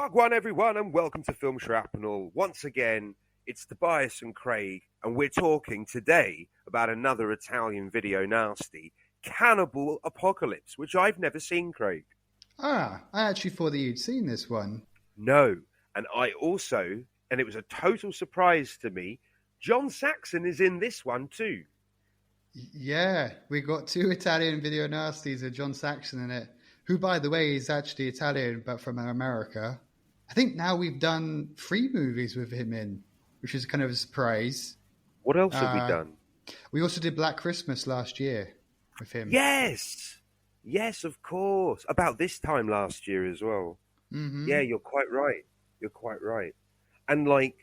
Wagwan, everyone, and welcome to Film Shrapnel. Once again, it's Tobias and Craig, and we're talking today about another Italian video nasty, Cannibal Apocalypse, which I've never seen, Craig. I actually thought that you'd seen this one. No, and I also, and it was a total surprise to me, John Saxon is in this one too. Yeah, we got two Italian video nasties with John Saxon in it, who, by the way, is actually Italian, but from America. I think now we've done 3 movies with him in, which is kind of a surprise. What else have we done? We also did Black Christmas last year with him. Yes, of course. About this time last year as well. Mm-hmm. Yeah, you're quite right. And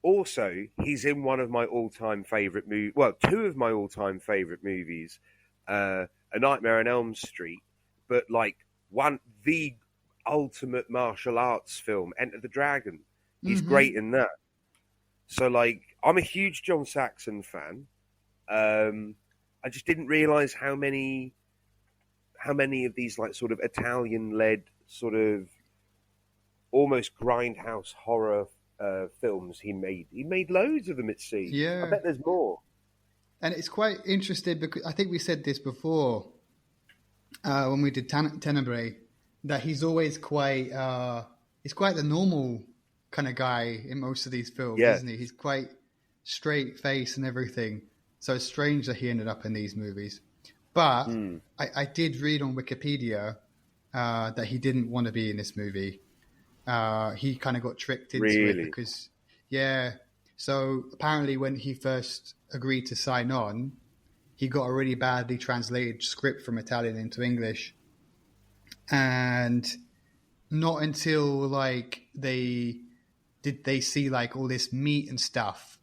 also, he's in one of my all-time favourite movies. Well, 2 of my all-time favourite movies, A Nightmare on Elm Street, but the ultimate martial arts film, Enter the Dragon. He's great in that. So, I'm a huge John Saxon fan. I just didn't realise how many of these sort of Italian-led sort of almost grindhouse horror films he made. He made loads of them, it seems. Yeah. I bet there's more. And it's quite interesting because I think we said this before when we did Tenebrae, that he's always quite the normal kind of guy in most of these films, isn't he? He's quite straight face and everything. So it's strange that he ended up in these movies. But I did read on Wikipedia that he didn't want to be in this movie. He kind of got tricked into it because, so apparently when he first agreed to sign on, he got a really badly translated script from Italian into English. And not until they see all this meat and stuff.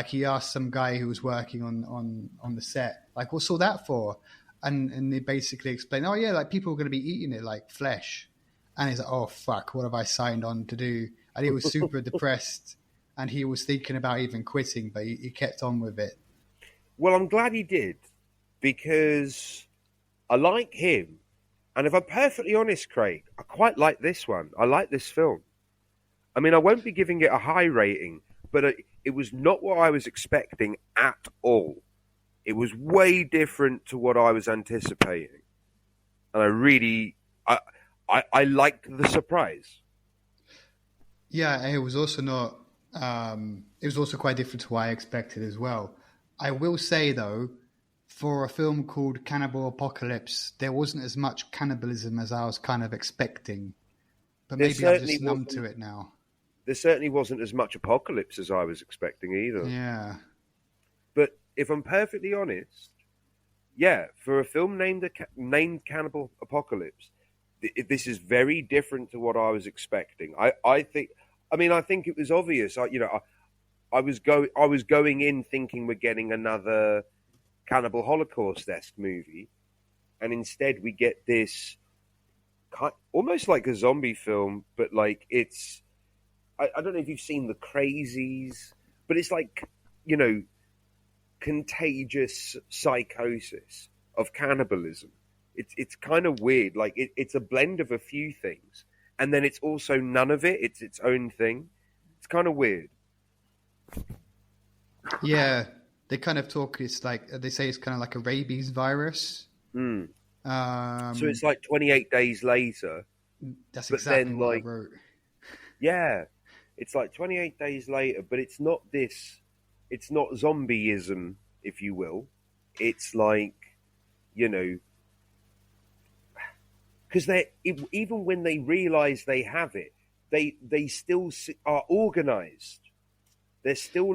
He asked some guy who was working on the set, what's all that for? And they basically explained, people are going to be eating it like flesh. And he's like, oh, fuck, what have I signed on to do? And he was super depressed. And he was thinking about even quitting, but he kept on with it. Well, I'm glad he did, because I like him. And if I'm perfectly honest, Craig, I quite like this one. I like this film. I mean, I won't be giving it a high rating, but it was not what I was expecting at all. It was way different to what I was anticipating. And I liked the surprise. Yeah, and it was also not. It was also quite different to what I expected as well. I will say though, for a film called Cannibal Apocalypse, there wasn't as much cannibalism as I was kind of expecting. But maybe I'm just numb to it now. There certainly wasn't as much apocalypse as I was expecting either. Yeah. But if I'm perfectly honest, for a film named Cannibal Apocalypse, this is very different to what I was expecting. I think it was obvious. I was going in thinking we're getting another Cannibal Holocaust-esque movie, and instead we get this almost like a zombie film, but it's. I don't know if you've seen The Crazies, but it's contagious psychosis of cannibalism. It's kind of weird. It's a blend of a few things, and then it's also none of it. It's its own thing. It's kind of weird. Yeah, they kind of talk. It's they say it's kind of like a rabies virus. So it's 28 days later. That's exactly what I wrote. Yeah, it's 28 days later, but it's not this. It's not zombieism, if you will. It's because even when they realise they have it, they still are organised. They're still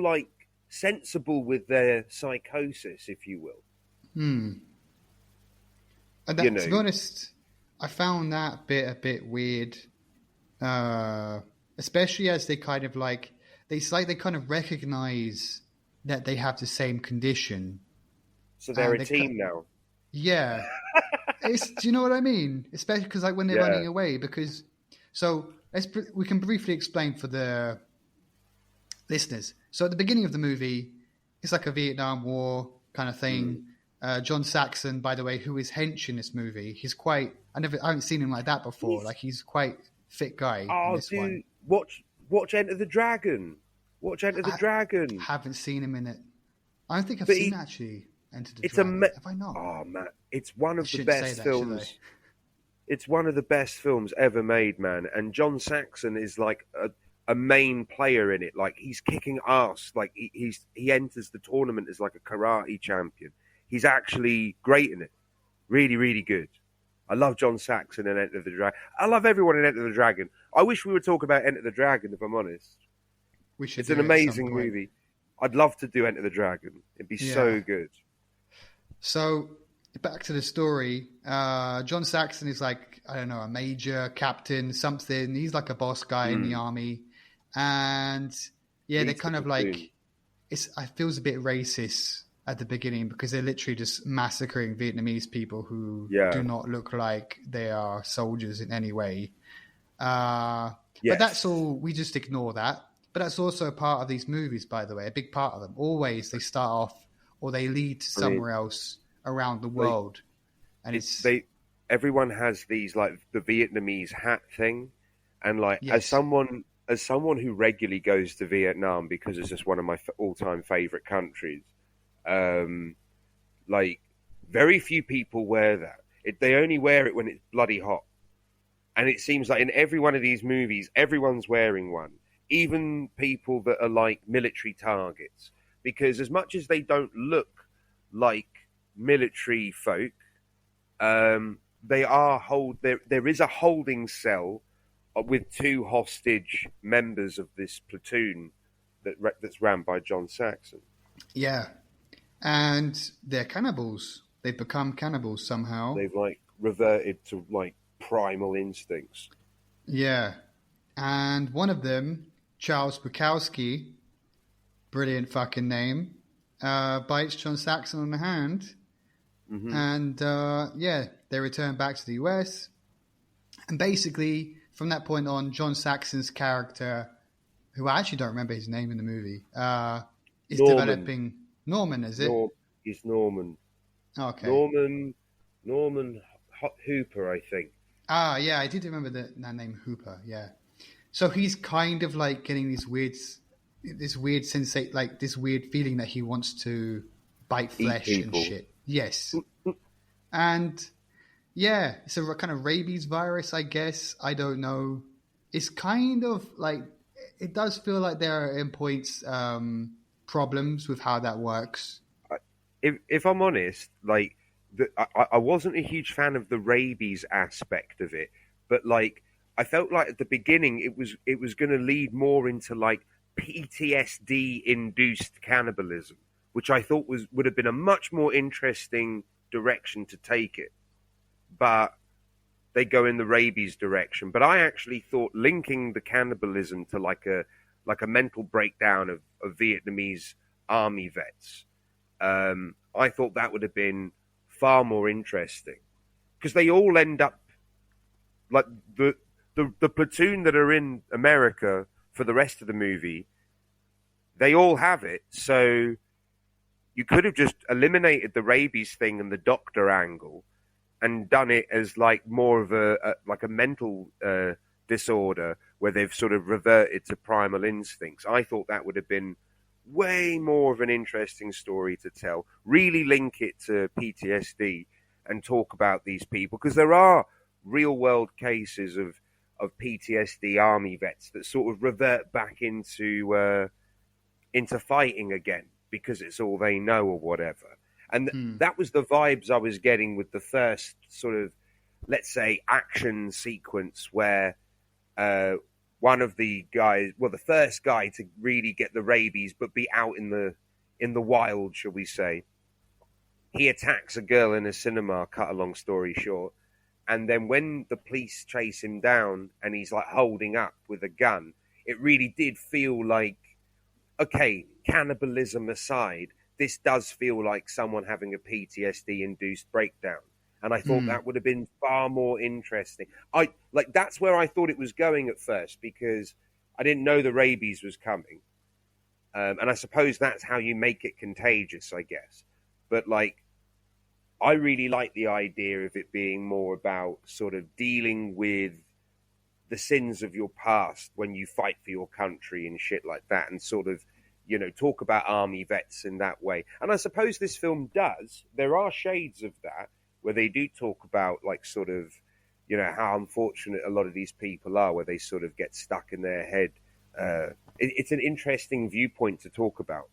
sensible with their psychosis, if you will. And to be honest, I found that bit a bit weird, especially as they kind of they kind of recognise that they have the same condition. So they're a team now. Yeah. Do you know what I mean? Especially because when they're running away, we can briefly explain for the listeners. So at the beginning of the movie, it's like a Vietnam War kind of thing. John Saxon, by the way, who is hench in this movie, he's quite. I haven't seen him like that before. He's quite fit guy in Oh, this one. dude, watch Enter the Dragon. Watch Enter the I Dragon. haven't seen him in it. I don't think I've But seen actually Enter the it's a Dragon. Have I not? oh man, it's one I of the shouldn't say best that, should I? films. It's one of the best films ever made, man. And John Saxon is like a main player in it. Like he's kicking ass. Like he enters the tournament as like a karate champion. He's actually great in it. Really, really good. I love John Saxon in Enter the Dragon. I love everyone in Enter the Dragon. I wish we would talk about Enter the Dragon, if I'm honest. We should It's do an it at some amazing point. movie. I'd love to do Enter the Dragon. It'd be Yeah. so good. So back to the story. John Saxon is like, I don't know, a major, captain, something. He's like a boss guy in the army. And yeah, they're Leads kind the of platoon. like, it feels a bit racist at the beginning because they're literally just massacring Vietnamese people who Yeah. do not look like they are soldiers in any way. But Yes. that's all, we just ignore that. But that's also a part of these movies, by the way, a big part of them. Always they start off or they lead to somewhere else around the world. And everyone has these like the Vietnamese hat thing, and like Yes. as someone who regularly goes to Vietnam because it's just one of my all-time favorite countries, like very few people wear that. They only wear it when it's bloody hot, and it seems like in every one of these movies, everyone's wearing one, even people that are like military targets, because as much as they don't look like military folk, they are there is a holding cell with two hostage members of this platoon that's ran by John Saxon. Yeah. And they're cannibals. They've become cannibals somehow. They've like reverted to like primal instincts. Yeah. And one of them, Charles Bukowski, brilliant fucking name, bites John Saxon on the hand. Mm-hmm. And yeah, they return back to the US. And basically, from that point on, John Saxon's character, who I actually don't remember his name in the movie, is Norman. developing. Norman, is it? It's Norman. Okay. Norman Hooper, I think. Ah, yeah, I did remember that name Hooper. Yeah. So he's kind of like getting this weird feeling that he wants to bite flesh and shit. Yes. And yeah, it's a kind of rabies virus, I guess. I don't know. It's kind of like, it does feel like there are in points problems with how that works. If I'm honest, like I wasn't a huge fan of the rabies aspect of it, but like I felt like at the beginning it was going to lead more into like PTSD induced cannibalism, which I thought would have been a much more interesting direction to take it. But they go in the rabies direction. But I actually thought linking the cannibalism to like a mental breakdown of Vietnamese army vets, I thought that would have been far more interesting, because they all end up like the platoon that are in America for the rest of the movie. They all have it, so you could have just eliminated the rabies thing and the doctor angle, and done it as like more of a mental disorder where they've sort of reverted to primal instincts. I thought that would have been way more of an interesting story to tell. Really link it to PTSD and talk about these people, because there are real world cases of PTSD army vets that sort of revert back into fighting again because it's all they know or whatever. And that was the vibes I was getting with the first sort of, let's say, action sequence where one of the guys, well, the first guy to really get the rabies but be out in the wild, shall we say, he attacks a girl in a cinema, cut a long story short. And then when the police chase him down and he's like holding up with a gun, it really did feel like, okay, cannibalism aside, this does feel like someone having a PTSD-induced breakdown. And I thought that would have been far more interesting. That's where I thought it was going at first, because I didn't know the rabies was coming. And I suppose that's how you make it contagious, I guess. But, like, I really like the idea of it being more about sort of dealing with the sins of your past when you fight for your country and shit like that, and sort of, you know, talk about army vets in that way. And I suppose this film does. There are shades of that where they do talk about, like, sort of, you know, how unfortunate a lot of these people are, where they sort of get stuck in their head. It's an interesting viewpoint to talk about.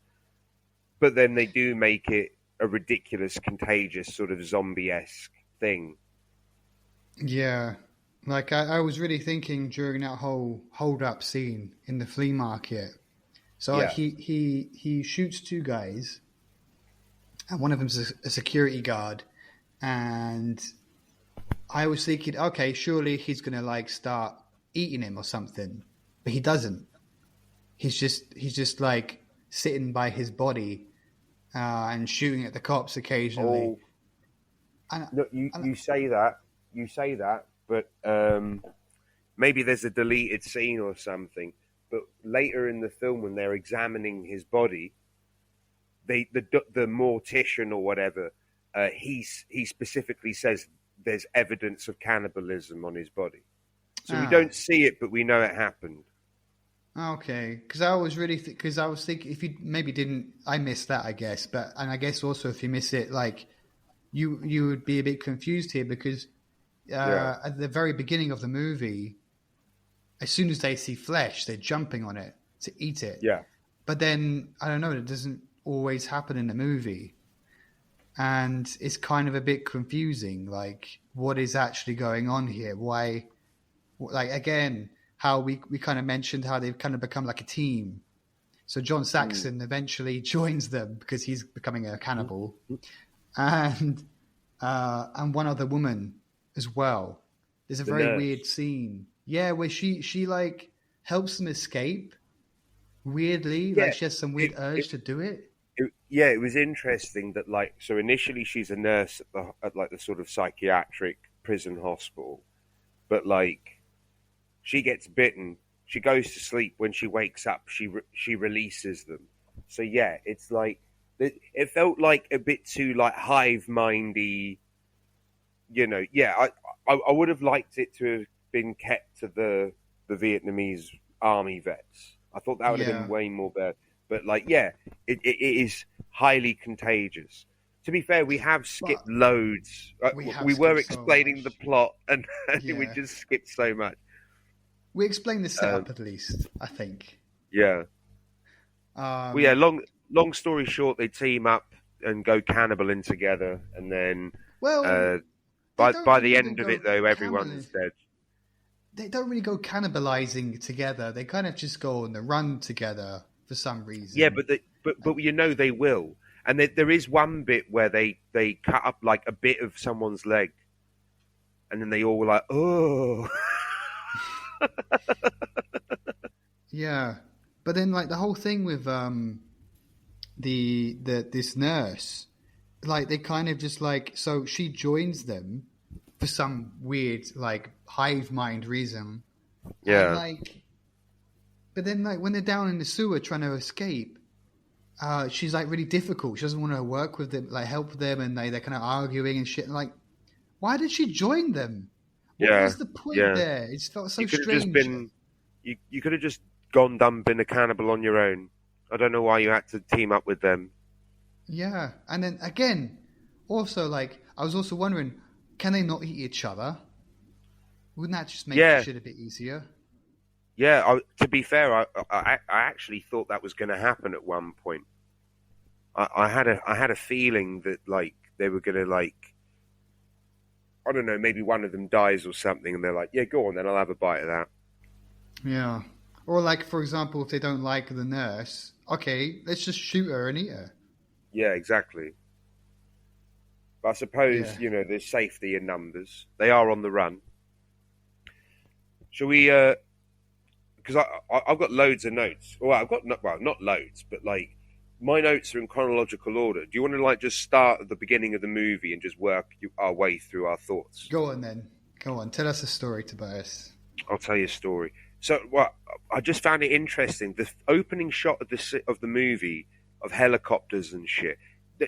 But then they do make it a ridiculous, contagious, sort of zombie-esque thing. Yeah. Like, I was really thinking during that whole hold-up scene in the flea market. So like, he shoots two guys, and one of them's a security guard, and I was thinking, okay, surely he's gonna like start eating him or something, but he doesn't. He's just like sitting by his body and shooting at the cops occasionally. Oh, no, you say that, but maybe there's a deleted scene or something. But later in the film, when they're examining his body, the mortician or whatever, he specifically says there's evidence of cannibalism on his body. So we don't see it, but we know it happened. Okay, because I was really I was thinking, if you maybe didn't, I missed that, I guess. But and I guess also if you miss it, like you would be a bit confused here, because at the very beginning of the movie, as soon as they see flesh, they're jumping on it to eat it. Yeah. But then I don't know, it doesn't always happen in the movie, and it's kind of a bit confusing. Like, what is actually going on here? Why? Like, again, how we kind of mentioned how they've kind of become like a team. So John Saxon eventually joins them because he's becoming a cannibal, and one other woman as well. There's a very weird scene, where she like helps them escape. Weirdly, like she has some weird urge to do it. It was interesting that, like, so initially she's a nurse at like the sort of psychiatric prison hospital, but like, she gets bitten, she goes to sleep. When she wakes up, she releases them. So yeah, it's like it felt like a bit too like hive mindy. You know, yeah, I would have liked it to have been kept to the Vietnamese army vets. I thought that would have been way more better. But like, yeah, it is highly contagious. To be fair, we have skipped loads. We were explaining the plot, and we just skipped so much. We explained the setup at least, I think. Yeah. Well, yeah. Long story short, they team up and go cannibaling together, and then by the end of it, though, everyone's dead. They don't really go cannibalizing together. They kind of just go on the run together for some reason. Yeah, but you know they will. And there is one bit where they cut up like a bit of someone's leg, and then they all were like, oh. Yeah, but then like the whole thing with this nurse, like they kind of just like, so she joins them for some weird like hive mind reason. Yeah. And, like, but then like when they're down in the sewer trying to escape, she's like really difficult. She doesn't want to work with them, like help them, and they're kind of arguing and shit. Like, why did she join them? What was the point there? It felt so strange. You could have just gone dumping a cannibal on your own. I don't know why you had to team up with them. Yeah, and then again, also like I was also wondering, can they not eat each other? Wouldn't that just make shit a bit easier? Yeah, to be fair, I actually thought that was going to happen at one point. I had a feeling that like they were going to like, I don't know, maybe one of them dies or something, and they're like, yeah, go on, then I'll have a bite of that. Yeah. Or like, for example, if they don't like the nurse, okay, let's just shoot her and eat her. Yeah, exactly. But I suppose, you know, there's safety in numbers. They are on the run. Shall we, because I've got loads of notes. Well, not loads, but like, my notes are in chronological order. Do you want to like just start at the beginning of the movie and just work our way through our thoughts? Go on then. Go on. Tell us a story, Tobias. I'll tell you a story. So, I just found it interesting. The opening shot of the movie of helicopters and shit.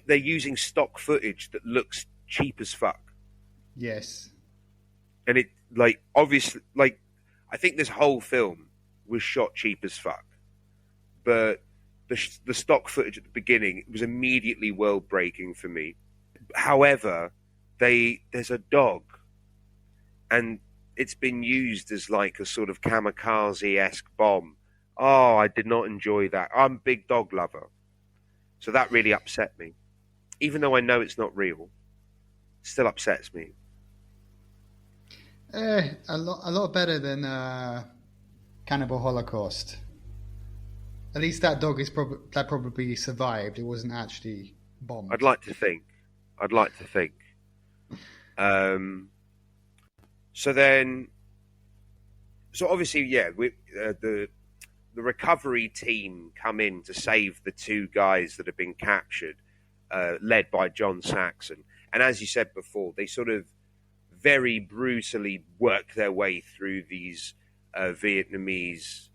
They're using stock footage that looks cheap as fuck. Yes. And it like obviously like I think this whole film was shot cheap as fuck, but the stock footage at the beginning was immediately world breaking for me. However, there's a dog, and it's been used as like a sort of kamikaze-esque bomb. Oh, I did not enjoy that. I'm a big dog lover, so that really upset me. Even though I know it's not real, it still upsets me. A lot better than Cannibal Holocaust. At least that dog that probably survived. It wasn't actually bombed. I'd like to think. So obviously, yeah, the recovery team come in to save the two guys that have been captured, led by John Saxon. And as you said before, they sort of very brutally work their way through these Vietnamese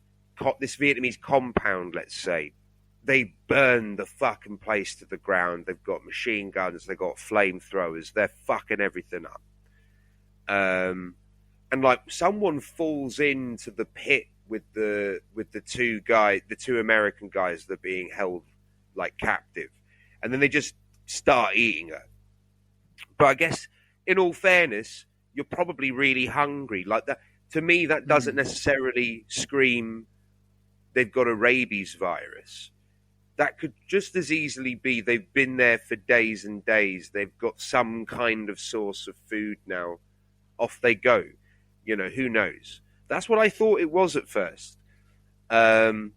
compound, let's say. They burn the fucking place to the ground. They've got machine guns. They've got flamethrowers. They're fucking everything up. And like someone falls into the pit with the two American guys that are being held like captive, and then they just start eating her. But I guess, in all fairness, you're probably really hungry. Like that, to me, that doesn't necessarily scream they've got a rabies virus. That could just as easily be they've been there for days and days. They've got some kind of source of food now. Off they go. You know, who knows? That's what I thought it was at first. And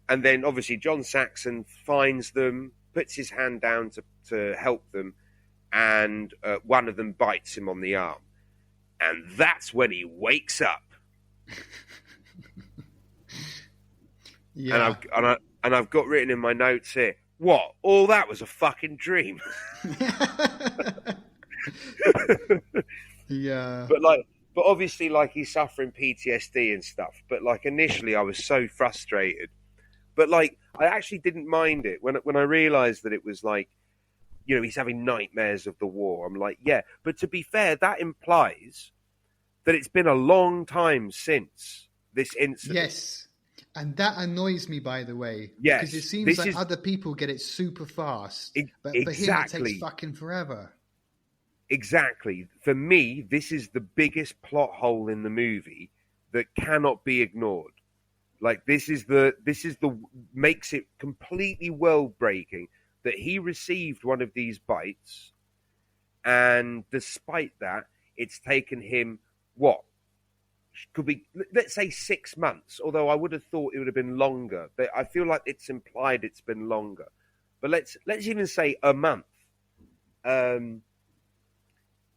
then, obviously, John Saxon finds them, puts his hand down to help them, and one of them bites him on the arm. And that's when he wakes up. Yeah. And I've got written in my notes here, what? All that was a fucking dream. Yeah. But obviously, like, he's suffering PTSD and stuff. But like, initially, I was so frustrated. But like, I actually didn't mind it when I realised that it was like, you know, he's having nightmares of the war. I'm like, yeah. But to be fair, that implies that it's been a long time since this incident. Yes. And that annoys me, by the way. Yes. Because it seems like other people get it super fast. But for him, it takes fucking forever. Exactly. For me, this is the biggest plot hole in the movie that cannot be ignored. Like, this is the makes it completely world breaking that he received one of these bites, and despite that, it's taken him what could be, let's say, 6 months. Although I would have thought it would have been longer, but I feel like it's implied it's been longer. But let's even say a month.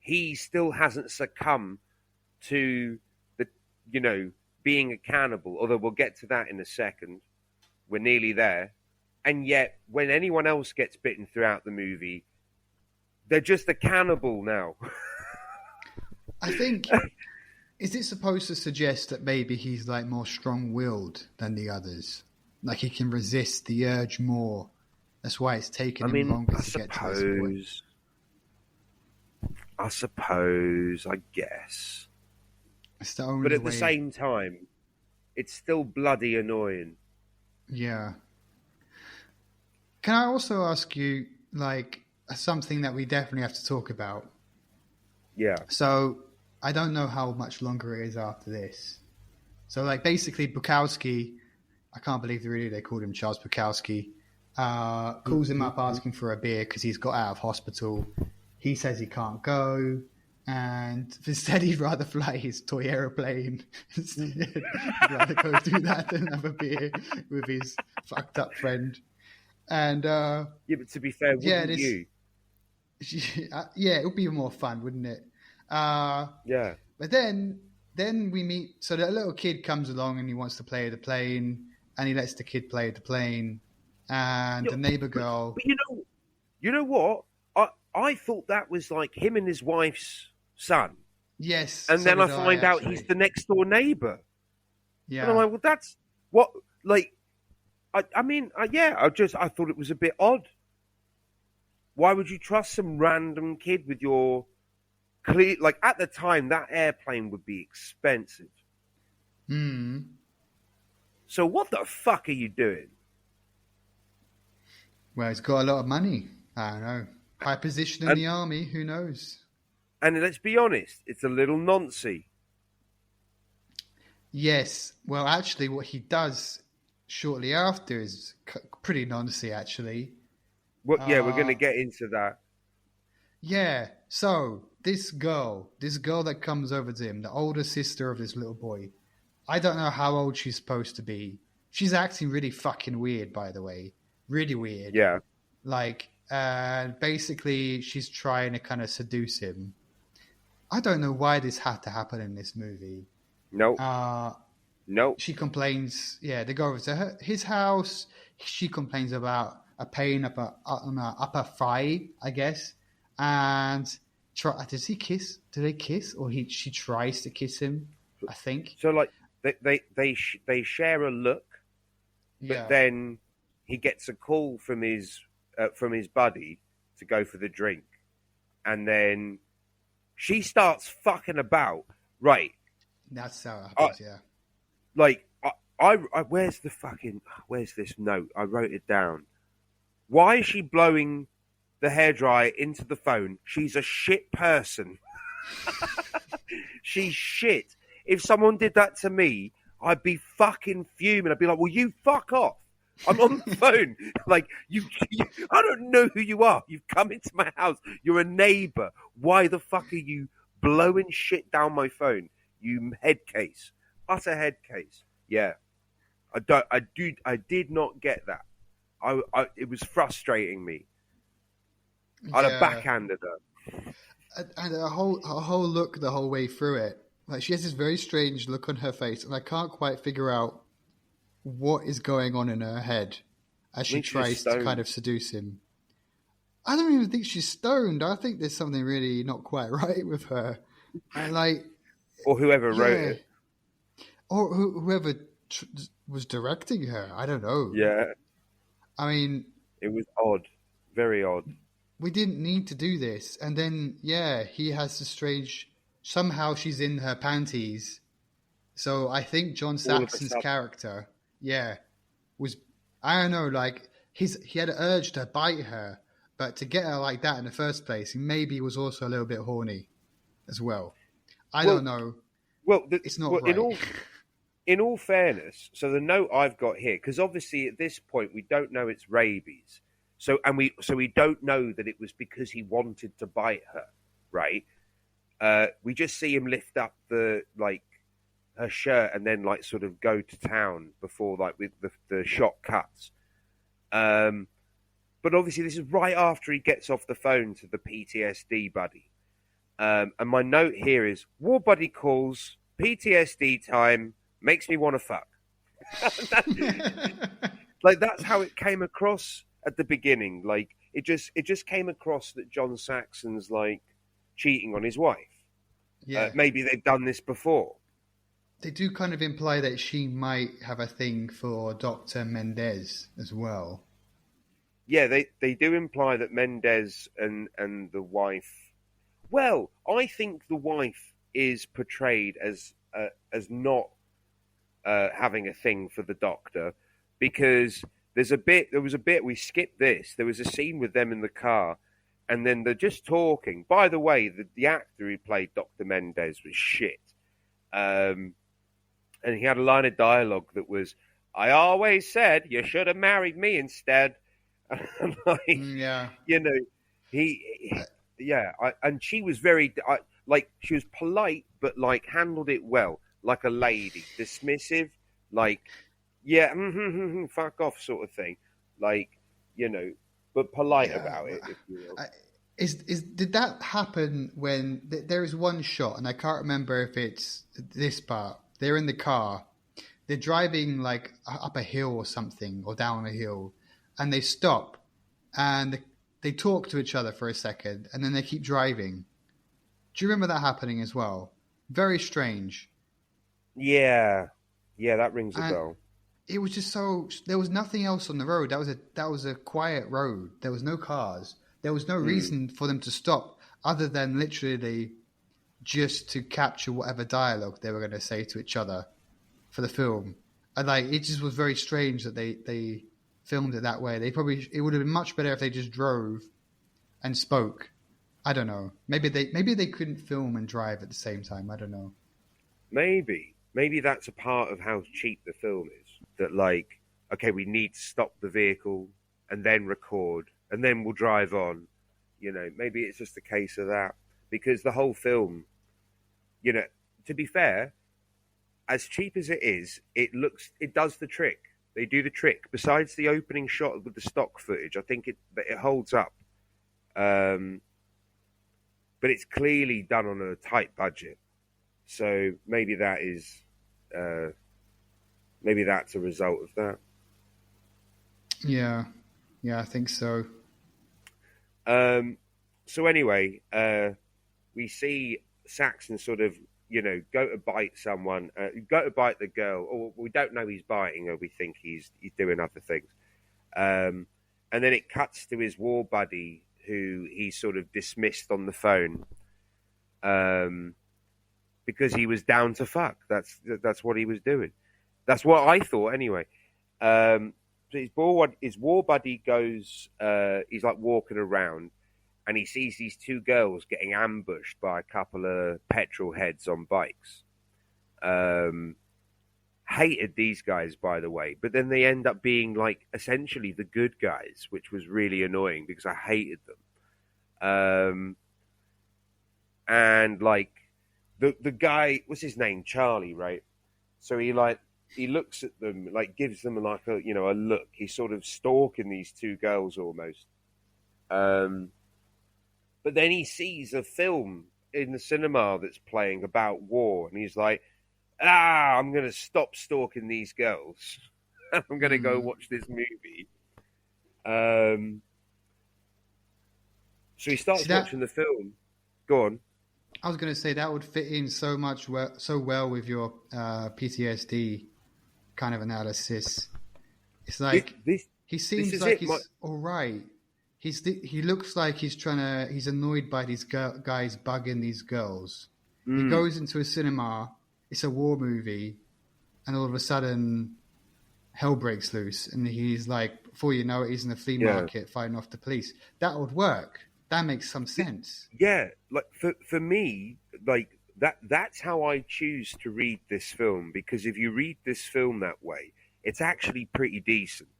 He still hasn't succumbed to being a cannibal, although we'll get to that in a second. We're nearly there. And yet, when anyone else gets bitten throughout the movie, they're just a cannibal now. I think, is it supposed to suggest that maybe he's like more strong-willed than the others? Like he can resist the urge more. That's why it's taken him longer to get to this point. I suppose, I guess. It's the only but at way. The same time, it's still bloody annoying. Yeah. Can I also ask you, like, something that we definitely have to talk about? Yeah. So, I don't know how much longer it is after this. So, like, basically, Bukowski, I can't believe they called him Charles Bukowski, calls him up asking for a beer because he's got out of hospital. He says he can't go, and instead he'd rather fly his toy aeroplane. Instead, he'd rather go do that than have a beer with his fucked up friend. And yeah, but to be fair, wouldn't you? Yeah, it would be more fun, wouldn't it? Yeah. But then we meet. So the little kid comes along and he wants to play the plane, and he lets the kid play the plane, and the neighbor girl. But you know what? I thought that was like him and his wife's son. Yes. And then I find out he's the next door neighbor. Yeah. And I'm like, well, that's what, like, I thought it was a bit odd. Why would you trust some random kid with your clear, like, at the time, that airplane would be expensive. Hmm. So what the fuck are you doing? Well, he's got a lot of money. I don't know. High position in And the army. Who knows? and let's be honest, it's a little noncy. Yes. Well, actually, what he does shortly after is pretty noncy, actually. Well, yeah, we're going Uh, to get into that. yeah. So this girl that comes over to him, the older sister of this little boy, I don't know how old she's supposed to be. She's acting really fucking weird, by the way. Really weird. Yeah. Like, basically, she's trying to kind of seduce him. I don't know why this had to happen in this movie. No. Uh, No. she complains. Yeah, they go over to his house. She complains about a pain on her upper thigh, I guess. And does he kiss? Do they kiss, or she tries to kiss him? I think. So like they share a look, but Yeah. then he gets a call from his buddy to go for the drink, and then she starts fucking about. Right. That's how it I, happens. Yeah. like I where's this note? I wrote it down. Why is she blowing the hairdryer into the phone? She's a shit person. She's shit. If someone did that to me, I'd be fucking fuming. I'd be like, well, you fuck off. I'm on the phone. Like, I don't know who you are. You've come into my house. You're a neighbor. Why the fuck are you blowing shit down my phone? You head case. Utter head case. Yeah. I did not get that. It was frustrating me. I'd have backhanded her. And her whole look the whole way through it. Like, she has this very strange look on her face, and I can't quite figure out what is going on in her head as she tries to kind of seduce him. I don't even think she's stoned. I think there's something really not quite right with her. And like, or whoever wrote it, or whoever was directing her. I don't know. Yeah. I mean, it was odd, very odd. We didn't need to do this. And then, yeah, he has the strange... Somehow she's in her panties. So I think John Saxon's character, was... I don't know, like, he had an urge to bite her. But to get her like that in the first place, he maybe was also a little bit horny as well. I don't know. Well, it's not right. In all fairness, so the note I've got here, because obviously at this point we don't know it's rabies. So we don't know that it was because he wanted to bite her, right? We just see him lift up her shirt and then like sort of go to town before like with the shot cuts. But obviously this is right after he gets off the phone to the PTSD buddy. And my note here is war buddy calls, PTSD time, makes me want to fuck. Like that's how it came across at the beginning. Like it just came across that John Saxon's like cheating on his wife. Yeah. Maybe they've done this before. They do kind of imply that she might have a thing for Dr. Mendez as well. Yeah, they do imply that Mendez and the wife... Well, I think the wife is portrayed as not having a thing for the doctor, because there was a bit, we skipped this, there was a scene with them in the car, and then they're just talking. By the way, the actor who played Dr. Mendez was shit. And he had a line of dialogue that was, I always said you should have married me instead. Like, yeah. You know, and she was very, she was polite, but like handled it well, like a lady, dismissive, like, yeah, fuck off sort of thing. Like, you know, but polite about it, if you will. Did that happen when there is one shot, and I can't remember if it's this part. They're in the car, they're driving like up a hill or something, or down a hill, and they stop, and they talk to each other for a second, and then they keep driving. Do you remember that happening as well? Very strange. Yeah, that rings a bell. It was just so... There was nothing else on the road. That was a quiet road. There was no cars. There was no reason for them to stop other than literally just to capture whatever dialogue they were going to say to each other. for the film. And like, it just was very strange that they filmed it that way. It would have been much better if they just drove and spoke. I don't know. Maybe they couldn't film and drive at the same time. I don't know. Maybe that's a part of how cheap the film is. That like, okay, we need to stop the vehicle and then record and then we'll drive on. You know, maybe it's just a case of that, because the whole film, you know, to be fair, as cheap as it is, it does the trick. They do the trick. Besides the opening shot with the stock footage, I think it holds up. But it's clearly done on a tight budget. So maybe that's a result of that. Yeah, I think so. So anyway, we see Saxon sort of, you know, go to bite the girl, or we don't know he's biting her. We think he's doing other things. And then it cuts to his war buddy, who he sort of dismissed on the phone, because he was down to fuck. That's what he was doing. That's what I thought anyway. So his war buddy goes. He's like walking around, and he sees these two girls getting ambushed by a couple of petrol heads on bikes. Hated these guys, by the way, but then they end up being like essentially the good guys, which was really annoying because I hated them. And like the guy, what's his name? Charlie, right? So he looks at them, like gives them like a look. He's sort of stalking these two girls almost. But then he sees a film in the cinema that's playing about war, and he's like, I'm going to stop stalking these girls. I'm going to go watch this movie. So he starts watching the film. Go on. I was going to say that would fit in so well with your PTSD kind of analysis. It's like he seems like he's all right. He looks like he's annoyed by these guys bugging these girls. He goes into a cinema. It's a war movie, and all of a sudden, hell breaks loose, and he's like, before you know it, he's in the flea market fighting off the police. That would work. That makes some sense. Yeah, like for me, like that's how I choose to read this film, because if you read this film that way, it's actually pretty decent.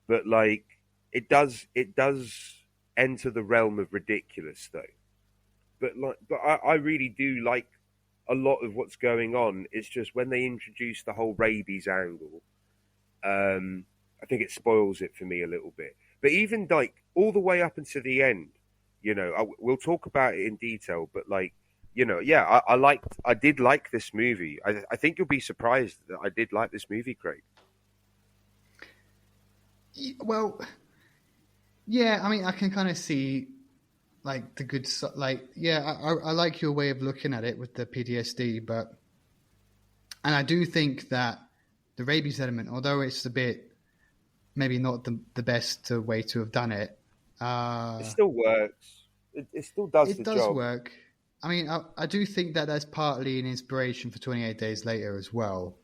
But like it does enter the realm of ridiculous though. But I really do like a lot of what's going on. It's just when they introduce the whole rabies angle, I think it spoils it for me a little bit. But even like all the way up until the end, you know, we'll talk about it in detail. But like, you know, yeah, I did like this movie. I think you'll be surprised that I did like this movie, Craig. Well, yeah, I mean, I can kind of see like the good, like, yeah, I like your way of looking at it with the PTSD, and I do think that the rabies element, although it's a bit, maybe not the best way to have done it, it still works. It still does the job. It does work. I mean, I do think that that's partly an inspiration for 28 Days Later as well.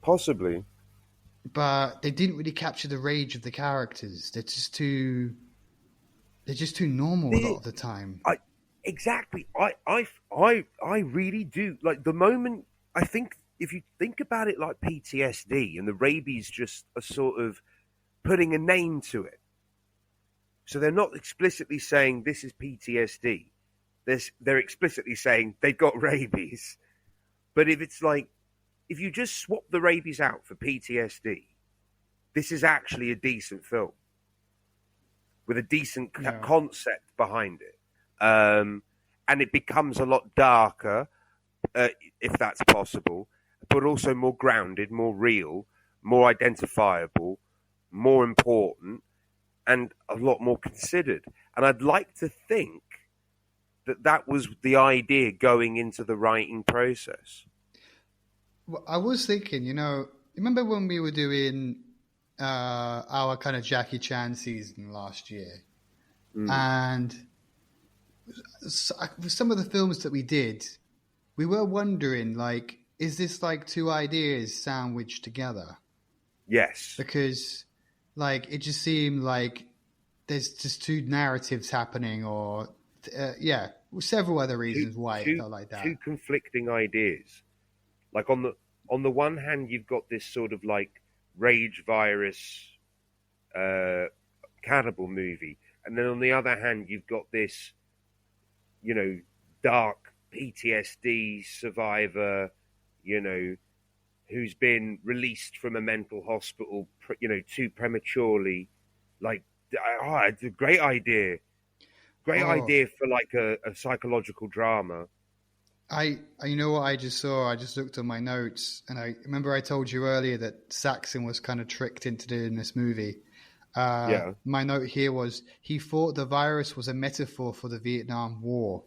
Possibly. But they didn't really capture the rage of the characters. They're just too normal a lot of the time. Exactly. I really do. Like the moment, I think if you think about it like PTSD, and the rabies just are sort of putting a name to it. So they're not explicitly saying this is PTSD. They're explicitly saying they've got rabies. But if you just swap the rabies out for PTSD, this is actually a decent film with a decent concept behind it. And it becomes a lot darker, if that's possible, but also more grounded, more real, more identifiable, more important, and a lot more considered. And I'd like to think that was the idea going into the writing process. Well, I was thinking, remember when we were doing our kind of Jackie Chan season last year? And with some of the films that we did, we were wondering, like, is this like two ideas sandwiched together? Yes. Because like it just seemed like there's just two narratives happening, or several other reasons why it felt like that. Two conflicting ideas. Like on the one hand, you've got this sort of like rage virus cannibal movie, and then on the other hand, you've got this, you know, dark PTSD survivor, you know, who's been released from a mental hospital, you know, too prematurely. Like, it's a great idea. Great idea for like a psychological drama. You know what I just saw? I just looked at my notes, and I remember I told you earlier that Saxon was kind of tricked into doing this movie. My note here was he thought the virus was a metaphor for the Vietnam War.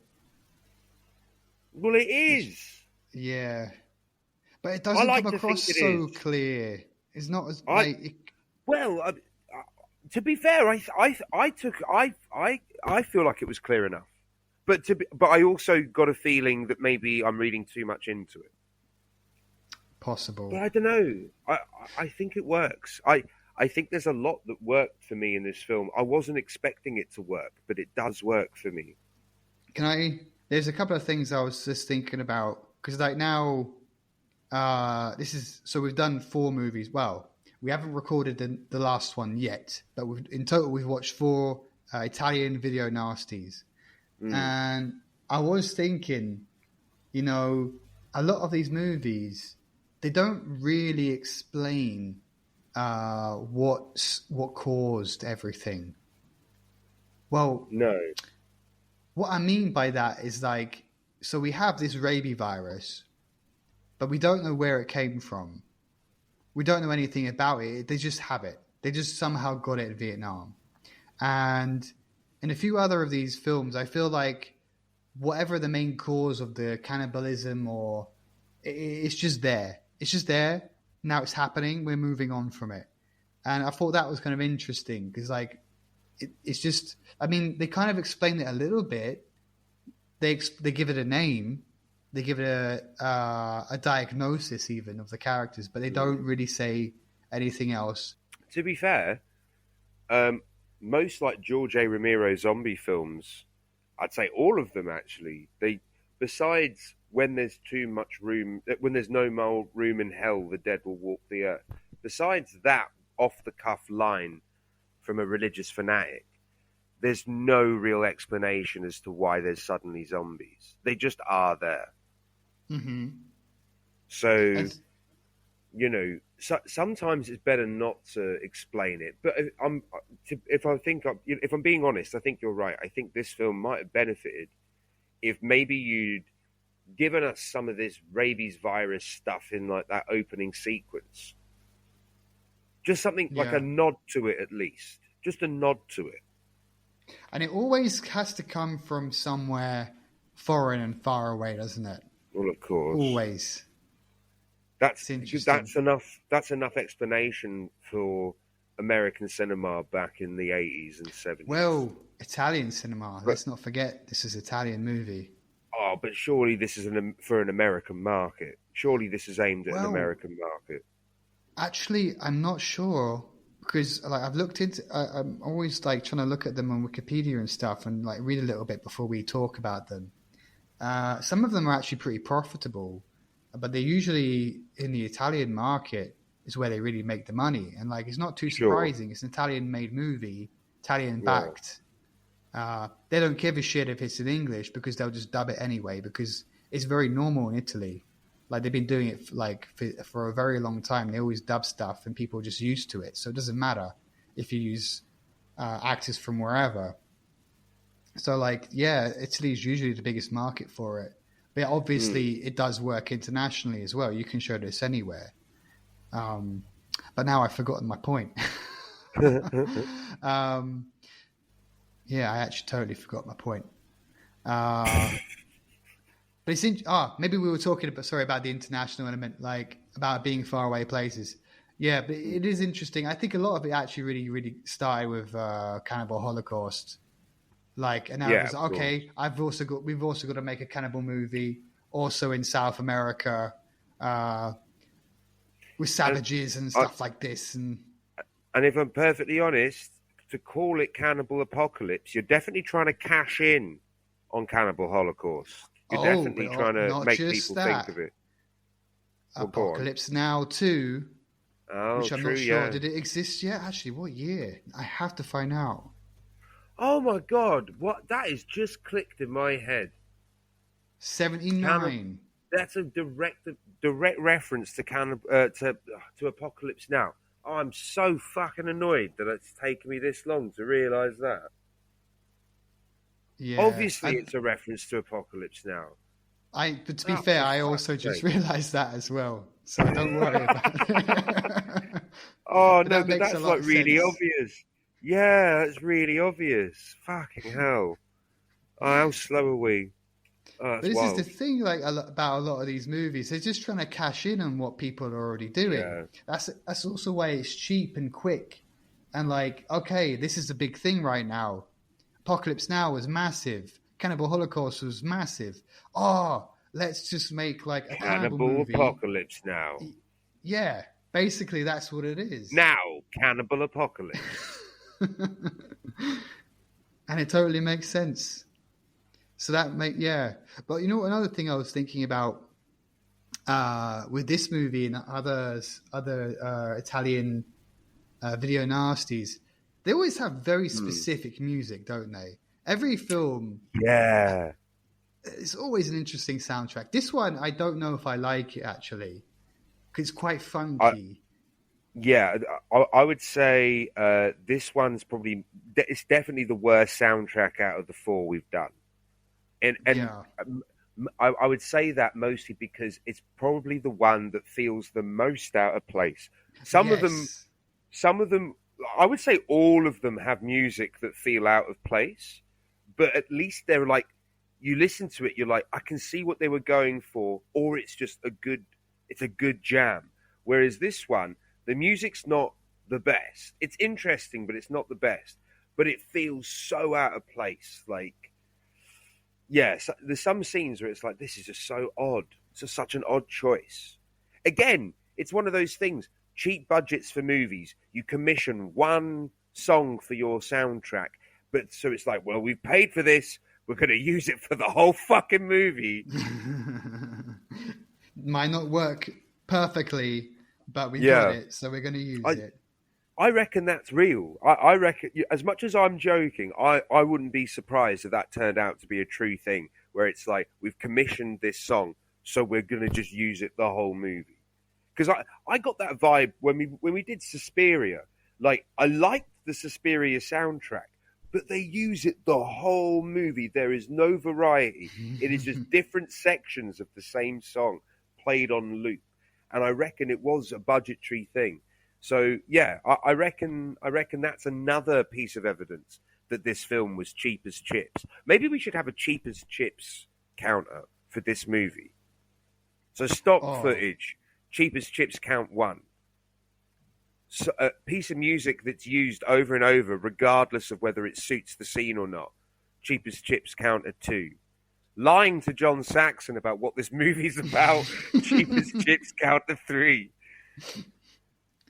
Well, it is. Yeah, but it doesn't come across so clear. It's not as well. To be fair, I feel like it was clear enough. But I also got a feeling that maybe I'm reading too much into it. Possible. But I don't know. I think it works. I think there's a lot that worked for me in this film. I wasn't expecting it to work, but it does work for me. There's a couple of things I was just thinking about, because like now, we've done 4 movies. Well, we haven't recorded the last one yet, but in total we've watched 4 Italian Video Nasties. And I was thinking, you know, a lot of these movies, they don't really explain what caused everything. Well, no. What I mean by that is like, so we have this rabies virus, but we don't know where it came from. We don't know anything about it. They just have it. They just somehow got it in Vietnam. And in a few other of these films, I feel like whatever the main cause of the cannibalism, or it's just there. It's just there. Now it's happening. We're moving on from it. And I thought that was kind of interesting because like, it's just, I mean, they kind of explain it a little bit. They give it a name. They give it a diagnosis even of the characters, but they don't really say anything else. To be fair, most like George A. Romero zombie films, I'd say all of them actually, besides when there's too much room, when there's no more room in hell, the dead will walk the earth. Besides that off-the-cuff line from a religious fanatic, there's no real explanation as to why there's suddenly zombies. They just are there. Mm-hmm. So, you know, sometimes it's better not to explain it. But if I'm being honest, I think you're right. I think this film might have benefited if maybe you'd given us some of this rabies virus stuff in like that opening sequence. Just something like a nod to it, at least. Just a nod to it. And it always has to come from somewhere foreign and far away, doesn't it? Well, of course. Always. That's enough explanation for American cinema back in the 80s and 70s. Well, Italian cinema. Let's not forget this is an Italian movie. Oh, but surely this is for an American market. Surely this is aimed at an American market. Actually, I'm not sure, because like I've looked into. I'm always like trying to look at them on Wikipedia and stuff, and like read a little bit before we talk about them. Some of them are actually pretty profitable, but they're usually in the Italian market is where they really make the money. And like, it's not too surprising. Sure. It's an Italian-made movie, Italian-backed. Yeah. They don't give a shit if it's in English because they'll just dub it anyway because it's very normal in Italy. Like they've been doing it for a very long time. They always dub stuff and people are just used to it. So it doesn't matter if you use actors from wherever. So like, yeah, Italy is usually the biggest market for it. But obviously it does work internationally as well. You can show this anywhere. But now I've forgotten my point. Yeah, I actually totally forgot my point. But it's maybe we were talking about the international element, like about being far away places. Yeah, but it is interesting. I think a lot of it actually really, really started with Cannibal Holocaust. Like, and now it was okay. We've also got to make a cannibal movie, also in South America. uh, with savages and I, stuff like this. and if I'm perfectly honest, to call it Cannibal Apocalypse, you're definitely trying to cash in on Cannibal Holocaust. You're definitely trying to not make just people that. think of it. Well, go on. Apocalypse Now 2, Oh, which I'm true, not sure. yeah. Did it exist yet? Actually, what year? I have to find out. Oh my God, what that is just clicked in my head. 79. That's a direct reference to to Apocalypse Now. Oh, I'm so fucking annoyed that it's taken me this long to realise that. Yeah. Obviously, it's a reference to Apocalypse Now. But to be fair, I also just realised that as well. So don't worry about it. Oh, But no, that but makes a that's lot like of really sense. obvious. Yeah, that's really obvious. Fucking hell. Oh, how slow are we? Oh, But that's this is the wild. thing, like about a lot of these movies, they're just trying to cash in on what people are already doing. Yeah. That's also why it's cheap and quick, and like, okay, this is a big thing right now. Apocalypse Now was massive. Cannibal Holocaust was massive. Oh, let's just make like a cannibal Cannibal movie. Apocalypse Now. Yeah, basically that's what it is. Now, Cannibal Apocalypse. And it totally makes sense. So but you know, another thing I was thinking about with this movie and other Italian video nasties, they always have very specific music, don't they? Every film, Yeah. it's always an interesting soundtrack. This one, I don't know if I like it actually, because it's quite funky. I would say this one's probably it's definitely the worst soundtrack out of the four we've done, and Yeah. I would say that mostly because it's probably the one that feels the most out of place. Some of them, I would say all of them have music that feel out of place, but at least they're like, you listen to it, you're like, I can see what they were going for, or it's just it's a good jam. Whereas this one, the music's not the best. It's interesting, but it's not the best. But it feels so out of place. Like, so there's some scenes where it's like, this is just so odd. It's just such an odd choice. Again, it's one of those things. Cheap budgets for movies. You commission one song for your soundtrack. But so it's like, well, we've paid for this. We're going to use it for the whole fucking movie. Might not work perfectly, but we got it, so we're going to use it. I reckon that's real. I reckon, as much as I'm joking, I wouldn't be surprised if that turned out to be a true thing, where it's like, we've commissioned this song, so we're going to just use it the whole movie. Because I got that vibe when we did Suspiria. Like, I liked the Suspiria soundtrack, but they use it the whole movie. There is no variety. It is just different sections of the same song played on loop. And I reckon it was a budgetary thing. So yeah, I reckon that's another piece of evidence that this film was cheap as chips. Maybe we should have a cheap as chips counter for this movie. So stock footage, cheap as chips count 1. So a piece of music that's used over and over, regardless of whether it suits the scene or not. Cheap as chips counter 2. Lying to John Saxon about what this movie's about. Cheap as chips counter 3.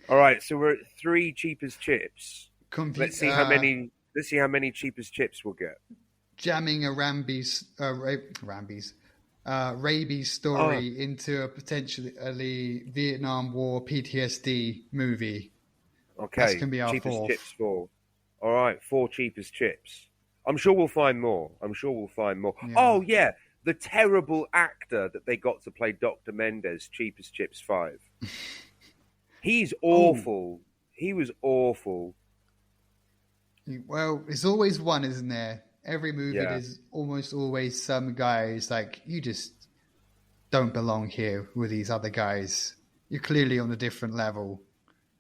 All right, so we're at 3 cheap as chips. Let's see how many. Let's see how many cheap as chips we'll get. Jamming a rabies story into a potentially Vietnam War PTSD movie. Okay, that's gonna be our cheap fourth. As chips 4. All right, 4 cheap as chips. I'm sure we'll find more. Yeah. Oh yeah, the terrible actor that they got to play Dr. Mendez, cheap as chips 5. He's awful. He was awful. Well, there's always one, isn't there? Every movie, there's almost always some guy who's like, you just don't belong here with these other guys. You're clearly on a different level.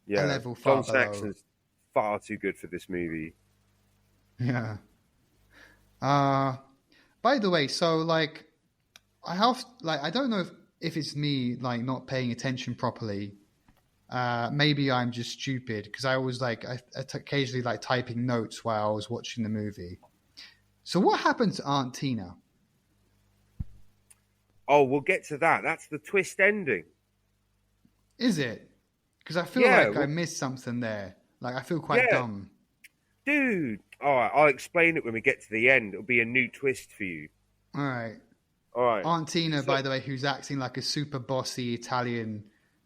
Yeah, a level far John Saxon's far too good for this movie. Yeah. By the way, so like, I don't know if it's me like not paying attention properly. Maybe I'm just stupid because I was like occasionally like typing notes while I was watching the movie. So what happened to Aunt Tina? Oh, we'll get to that. That's the twist ending. Is it? Because I feel Yeah, like I missed something there. Like I feel quite yeah, dumb. dude. All right, I'll explain it when we get to the end. It'll be a new twist for you. All right. All right. Aunt Tina, So, by the way, who's acting like a super bossy Italian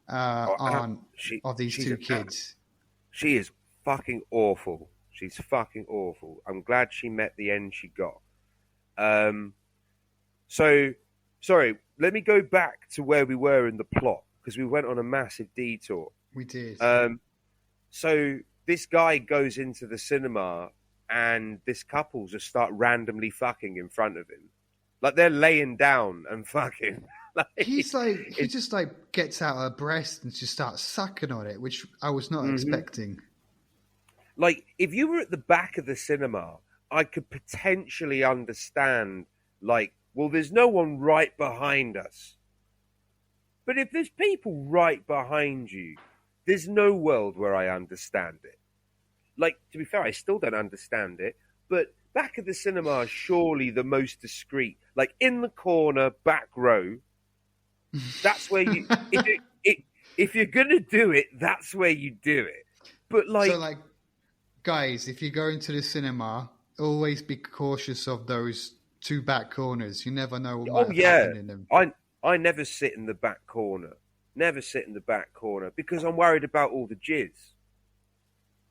oh, aunt of these she's two kids. she is fucking awful. She's fucking awful. I'm glad she met the end she got. Um, so sorry. Let me go back to where we were in the plot because we went on a massive detour. We did. So this guy goes into the cinema and this couple just start randomly fucking in front of him. Like they're laying down and fucking. Like, He just like gets out her breast and just starts sucking on it, which I was not expecting. like if you were at the back of the cinema, I could potentially understand, like, well, there's no one right behind us. But if there's people right behind you, there's no world where I understand it. Like, to be fair, I still don't understand it, but back of the cinema is surely the most discreet. Like, in the corner, back row, that's where you... if you're going to do it, that's where you do it. But, like... So, like, guys, if you go into the cinema, always be cautious of those two back corners. You never know what might happen in them. I never sit in the back corner. Never sit in the back corner because I'm worried about all the jizz.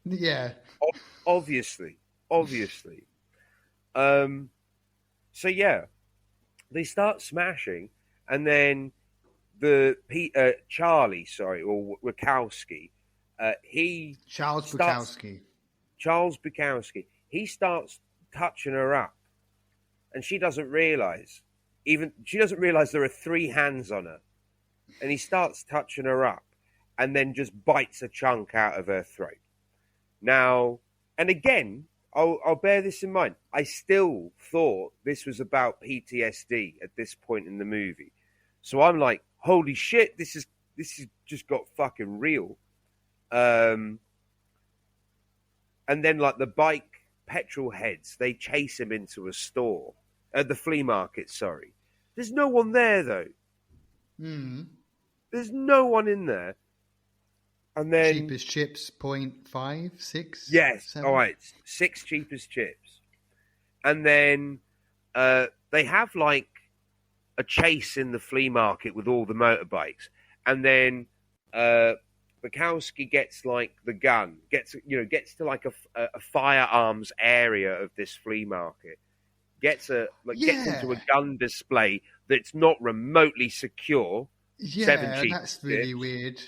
Yeah. Obviously. So yeah, they start smashing, and then Charlie, or Wachowski, Charles Bukowski. Charles Bukowski, he starts touching her up, and she doesn't realize there are 3 hands on her, and he starts touching her up, and then just bites a chunk out of her throat. Now, and again, I'll bear this in mind. I still thought this was about PTSD at this point in the movie. So I'm like, holy shit, this is just got fucking real. And then like the bike petrol heads, they chase him into a store. At the flea market, sorry. There's no one there though. There's no one in there. And then cheapest chips, 0.5, 6? Yes. 7? All right. 6 cheapest chips. And then they have like a chase in the flea market with all the motorbikes. And then Bukowski gets like the gun, gets to like a firearms area of this flea market. Gets into a gun display that's not remotely secure. Yeah, 7 cheap that's really chips. weird.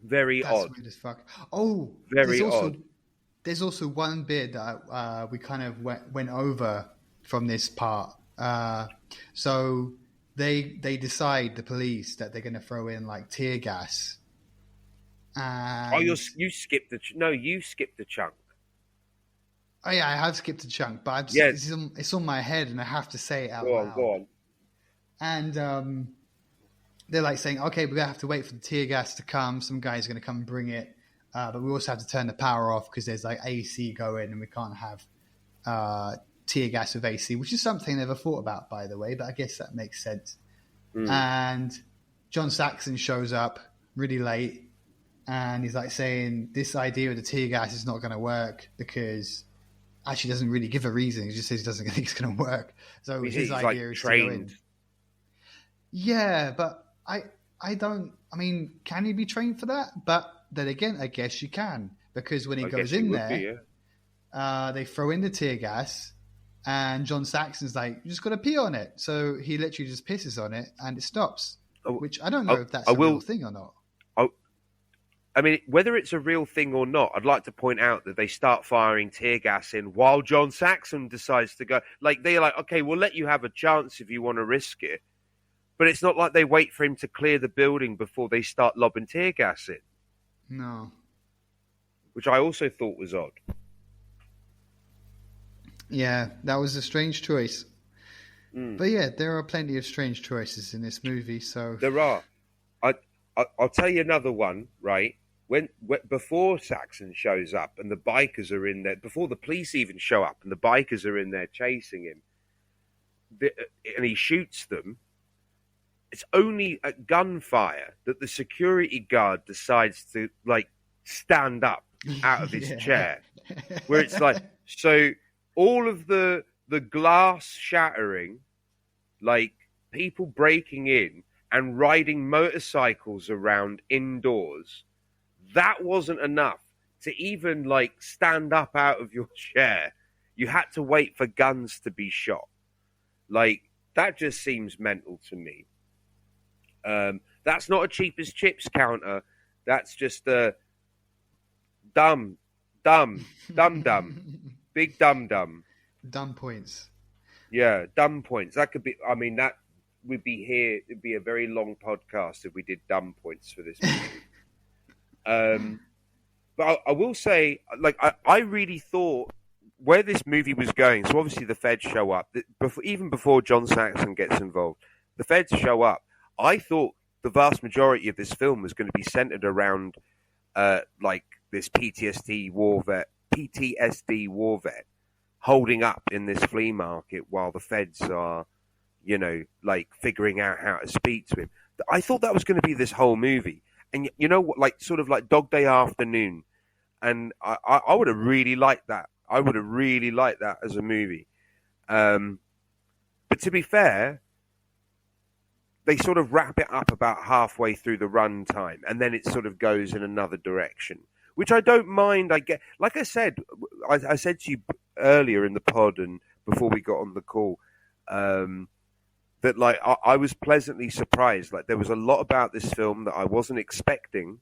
Very That's odd. weird as fuck. Oh, very odd. There's also one bit that we kind of went over from this part. So they decide, the police, that they're going to throw in like tear gas. And... you skipped you skipped the chunk. Oh yeah, I have skipped a chunk, but it's on my head and I have to say it out loud. Go on. And they're like saying, okay, we're going to have to wait for the tear gas to come. Some guy's going to come and bring it. But we also have to turn the power off because there's like AC going and we can't have tear gas with AC, which is something I never thought about, by the way, but I guess that makes sense. And John Saxon shows up really late and he's like saying this idea of the tear gas is not going to work because actually doesn't really give a reason. He just says he doesn't think it's going to work. So his idea is trained. To go in. Yeah, but I mean, can you be trained for that? But then again, I guess you can, because when he goes in there, they throw in the tear gas and John Saxon's like, you just got to pee on it. So he literally just pisses on it and it stops, which I don't know if that's a real thing or not. I mean, whether it's a real thing or not, I'd like to point out that they start firing tear gas in while John Saxon decides to go. Like, they're like, okay, we'll let you have a chance if you want to risk it. But it's not like they wait for him to clear the building before they start lobbing tear gas in. No. Which I also thought was odd. Yeah, that was a strange choice. But yeah, there are plenty of strange choices in this movie. So there are. I'll tell you another one, right? When before Saxon shows up and the bikers are in there, before the police even show up and the bikers are in there chasing him, and he shoots them. it's only at gunfire that the security guard decides to like stand up out of his chair, where it's like, so all of the glass shattering, like people breaking in and riding motorcycles around indoors, that wasn't enough to even like stand up out of your chair. You had to wait for guns to be shot. Like, that just seems mental to me. That's not a cheap as chips counter. That's just a dumb, big dumb. Dumb points. Yeah, dumb points. That could be. I mean, that would be here. It'd be a very long podcast if we did dumb points for this movie. But I will say, like, I really thought where this movie was going. So obviously the feds show up. Even before John Saxon gets involved, the feds show up. I thought the vast majority of this film was going to be centered around, like, this PTSD war vet holding up in this flea market while the feds are, you know, like figuring out how to speak to him. I thought that was going to be this whole movie. And you know what, like sort of like Dog Day Afternoon. And I would have really liked that. I would have really liked that as a movie. But to be fair, they sort of wrap it up about halfway through the runtime, and then it sort of goes in another direction, which I don't mind. I get, like I said, I said to you earlier in the pod and before we got on the call, that like I was pleasantly surprised. Like there was a lot about this film that I wasn't expecting,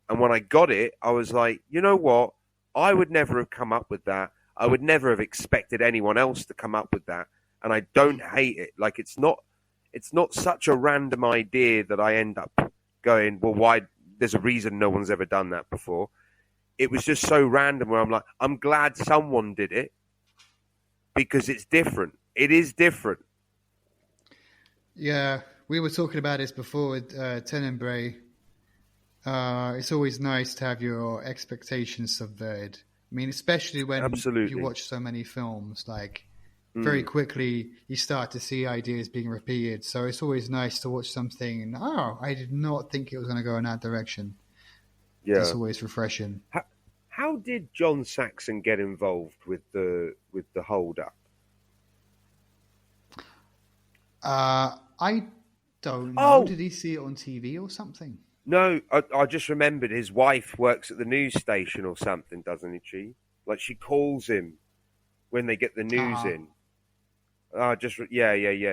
and when I got it, I was like, you know what? I would never have come up with that. I would never have expected anyone else to come up with that, and I don't hate it. Like it's not such a random idea that I end up going, well, why? There's a reason no one's ever done that before. It was just so random where I'm like, I'm glad someone did it because it's different. It is different. Yeah, we were talking about this before with Tenebrae. It's always nice to have your expectations subverted. I mean, especially when you watch so many films, like very quickly you start to see ideas being repeated. So it's always nice to watch something and, I did not think it was going to go in that direction. Yeah. It's always refreshing. How did John Saxon get involved with the hold up? I don't know. Did he see it on TV or something? No, I just remembered his wife works at the news station or something, doesn't she? Like she calls him when they get the news in. Yeah.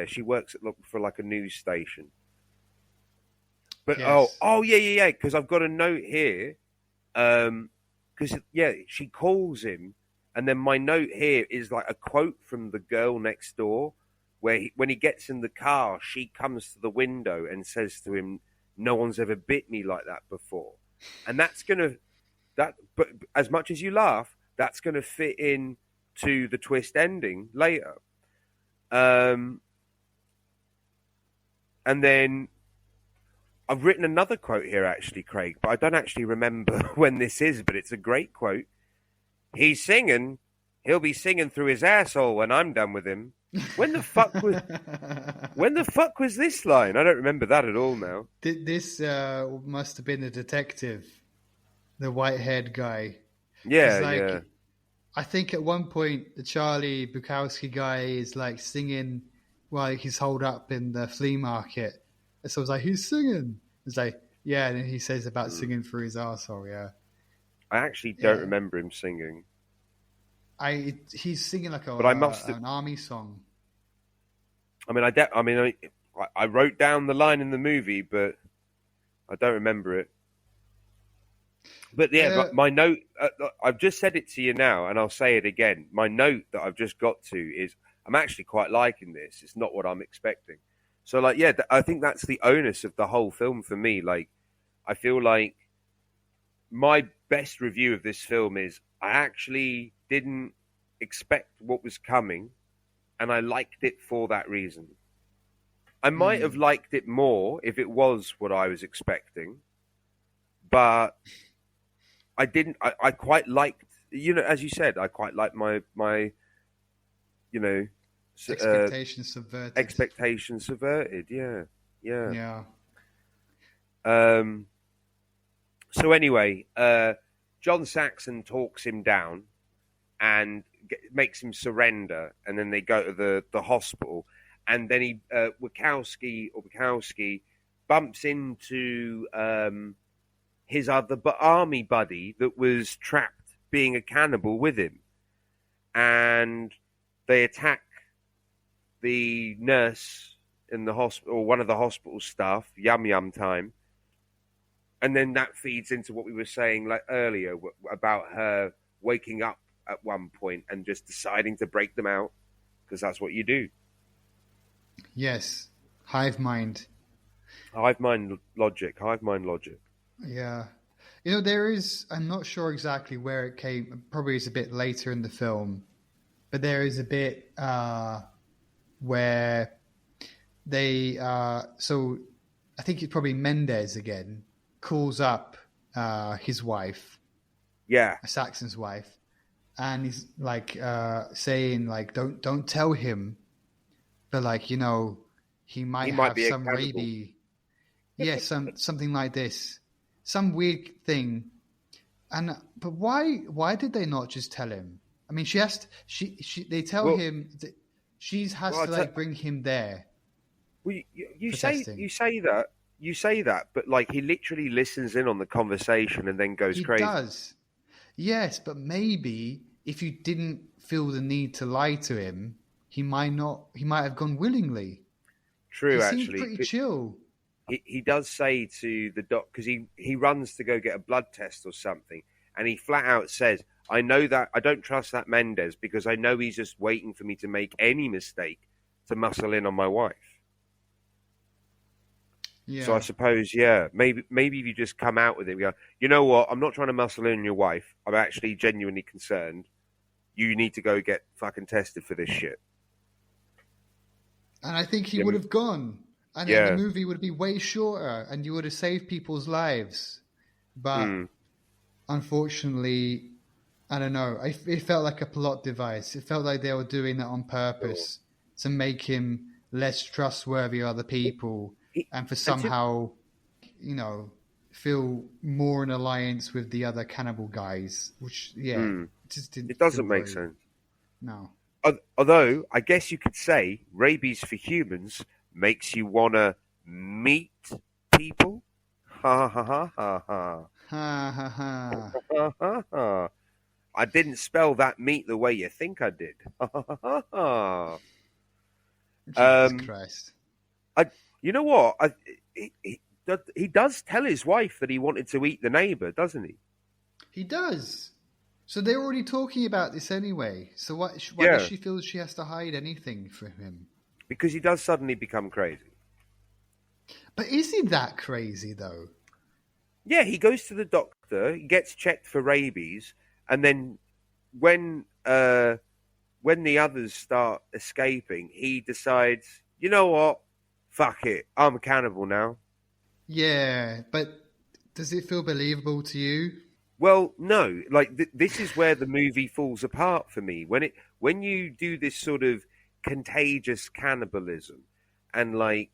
She works for like a news station. But yes. Yeah. Because I've got a note here. Because she calls him, and then my note here is like a quote from the girl next door, where when he gets in the car, she comes to the window and says to him, "No one's ever bit me like that before," and but as much as you laugh, that's gonna fit in to the twist ending later. And then I've written another quote here, actually, Craig, but I don't actually remember when this is, but it's a great quote. He's singing. He'll be singing through his asshole when I'm done with him. When the fuck was this line? I don't remember that at all now. This must have been the detective, the white-haired guy. Yeah. I think at one point the Charlie Bukowski guy is like singing while he's holed up in the flea market. And so I was like, "Who's singing?" It's like, yeah, and then he says about singing through his arsehole, yeah. I actually don't remember him singing. He's singing like an army song. I mean, I wrote down the line in the movie, but I don't remember it. But yeah, my note, I've just said it to you now, and I'll say it again. My note that I've just got to is, I'm actually quite liking this. It's not what I'm expecting. So, like, yeah, I think that's the onus of the whole film for me. Like, I feel like my best review of this film is I actually didn't expect what was coming, and I liked it for that reason. I might have liked it more if it was what I was expecting, but I didn't. I quite liked, as you said, I quite liked my expectations subverted. Yeah. Yeah. Yeah. So anyway, John Saxon talks him down and makes him surrender, and then they go to the hospital, and then he Wachowski bumps into his other army buddy that was trapped being a cannibal with him, and they attack the nurse in the hospital, or one of the hospital staff. Yum yum time. And then that feeds into what we were saying like earlier about her waking up at one point and just deciding to break them out, because that's what you do. Yes. Hive mind. Hive mind logic. Yeah. You know, there is, I'm not sure exactly where it came, probably it's a bit later in the film, but there is a bit where they, so I think it's probably Mendez again, calls up his wife, Saxon's wife, and he's like saying like, don't tell him, but like, you know, he might have some rabies. Yes, something like this, some weird thing. And but why did they not just tell him? I mean, they tell him that she has to like bring him there. Well, you say that, but like he literally listens in on the conversation and then goes crazy. He does. Yes, but maybe if you didn't feel the need to lie to him, he might have gone willingly. True, he actually. Seems pretty chill. He does say to the doc, because he runs to go get a blood test or something, and he flat out says, I know that I don't trust that Mendez because I know he's just waiting for me to make any mistake to muscle in on my wife. Yeah. So I suppose, maybe if you just come out with it, we go, you know what, I'm not trying to muscle in on your wife. I'm actually genuinely concerned. You need to go get fucking tested for this shit. And I think he would have gone. And then the movie would be way shorter and you would have saved people's lives. But unfortunately, I don't know. It felt like a plot device. It felt like they were doing that on purpose to make him less trustworthy of other people and for somehow, you know, feel more in alliance with the other cannibal guys, which, just didn't. It doesn't make sense. No. Although, I guess you could say rabies for humans makes you want to meet people. Ha ha ha ha ha. Ha ha ha. Ha ha ha. I didn't spell that meat the way you think I did. Ha ha ha ha. Jesus Christ. You know what? He does tell his wife that he wanted to eat the neighbour, doesn't he? He does. So they're already talking about this anyway. So why does she feel she has to hide anything from him? Because he does suddenly become crazy. But is he that crazy, though? Yeah, he goes to the doctor, he gets checked for rabies, and then when the others start escaping, he decides, you know what? Fuck it. I'm a cannibal now. Yeah, but does it feel believable to you? Well, no. Like this is where the movie falls apart for me. When you do this sort of contagious cannibalism, and like,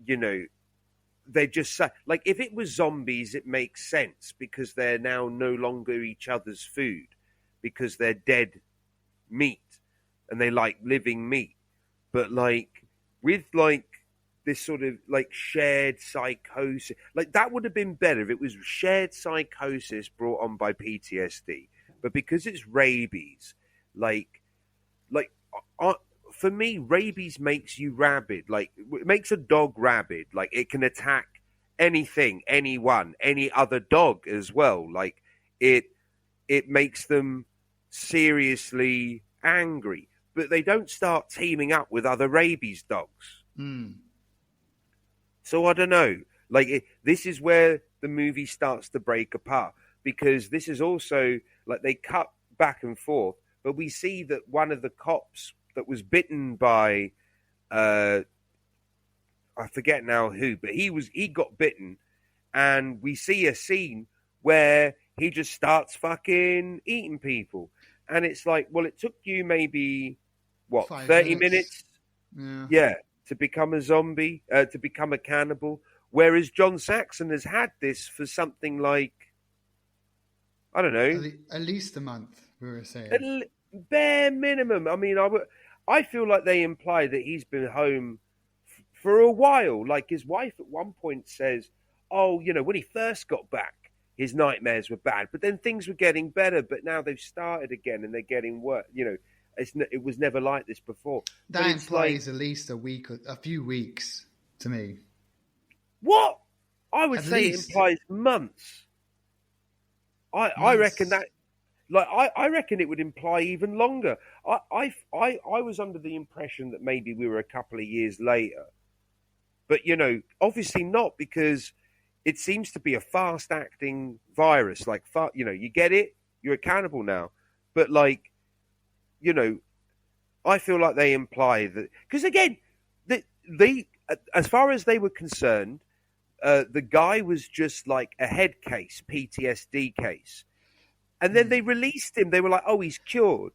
you know, they just like if it was zombies, it makes sense because they're now no longer each other's food because they're dead meat and they like living meat. But like with like this sort of like shared psychosis, like that would have been better if it was shared psychosis brought on by PTSD. But because it's rabies, for me, rabies makes you rabid. Like it makes a dog rabid. Like it can attack anything, anyone, any other dog as well. Like it makes them seriously angry. But they don't start teaming up with other rabies dogs. So I don't know. Like this is where the movie starts to break apart because this is also like they cut back and forth, but we see that one of the cops that was bitten by I forget now who, but he got bitten, and we see a scene where he just starts fucking eating people, and it's like, well, it took you maybe 30 minutes? Yeah, to become a zombie, to become a cannibal, whereas John Saxon has had this for something like, I don't know, At least a month, we were saying. bare minimum. I mean, I feel like they imply that he's been home for a while. Like his wife at one point says, "Oh, when he first got back, his nightmares were bad, but then things were getting better. But now they've started again, and they're getting worse. It was never like this before." That but it's implies at least a few weeks to me. What? I would At say least. it implies months. I reckon that. Like I reckon it would imply even longer. I was under the impression that maybe we were a couple of years later, but obviously not, because it seems to be a fast acting virus. Like you get it, you're a cannibal now. But I feel like they imply that, because again, they as far as they were concerned, the guy was just like a head case, PTSD case. And then they released him. They were like, "Oh, he's cured."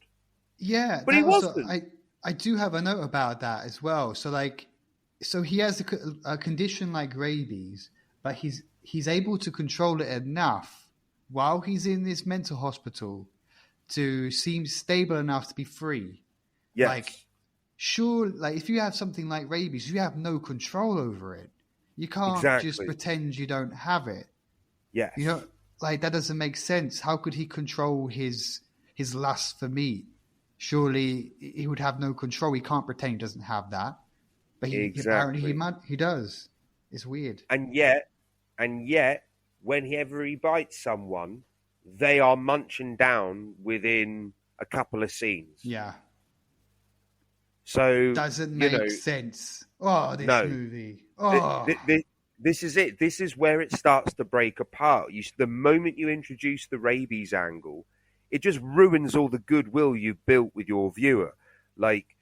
Yeah, But he that was. wasn't. I do have a note about that as well. So he has a condition like rabies, but he's able to control it enough while he's in this mental hospital to seem stable enough to be free. Yes. Like, sure, like if you have something like rabies, you have no control over it. You can't just Exactly. pretend you don't have it. Yes. Like that doesn't make sense. How could he control his lust for meat? Surely he would have no control. He can't pretend he doesn't have that, but apparently he does. It's weird. And yet, whenever he bites someone, they are munching down within a couple of scenes. Yeah. So Doesn't make sense. Oh, this no. movie. Oh. This is it. This is where it starts to break apart. The moment you introduce the rabies angle, it just ruins all the goodwill you've built with your viewer. Like,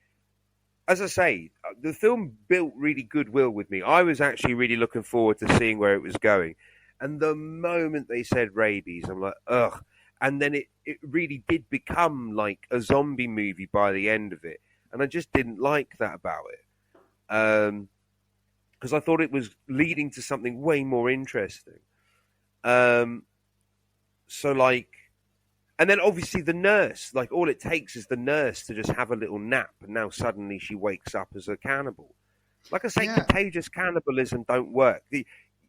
as I say, the film built really goodwill with me. I was actually really looking forward to seeing where it was going. And the moment they said rabies, I'm like, ugh. And then it really did become like a zombie movie by the end of it. And I just didn't like that about it. Because I thought it was leading to something way more interesting. And then obviously the nurse, like all it takes is the nurse to just have a little nap, and now suddenly she wakes up as a cannibal. Like I say, contagious cannibalism don't work.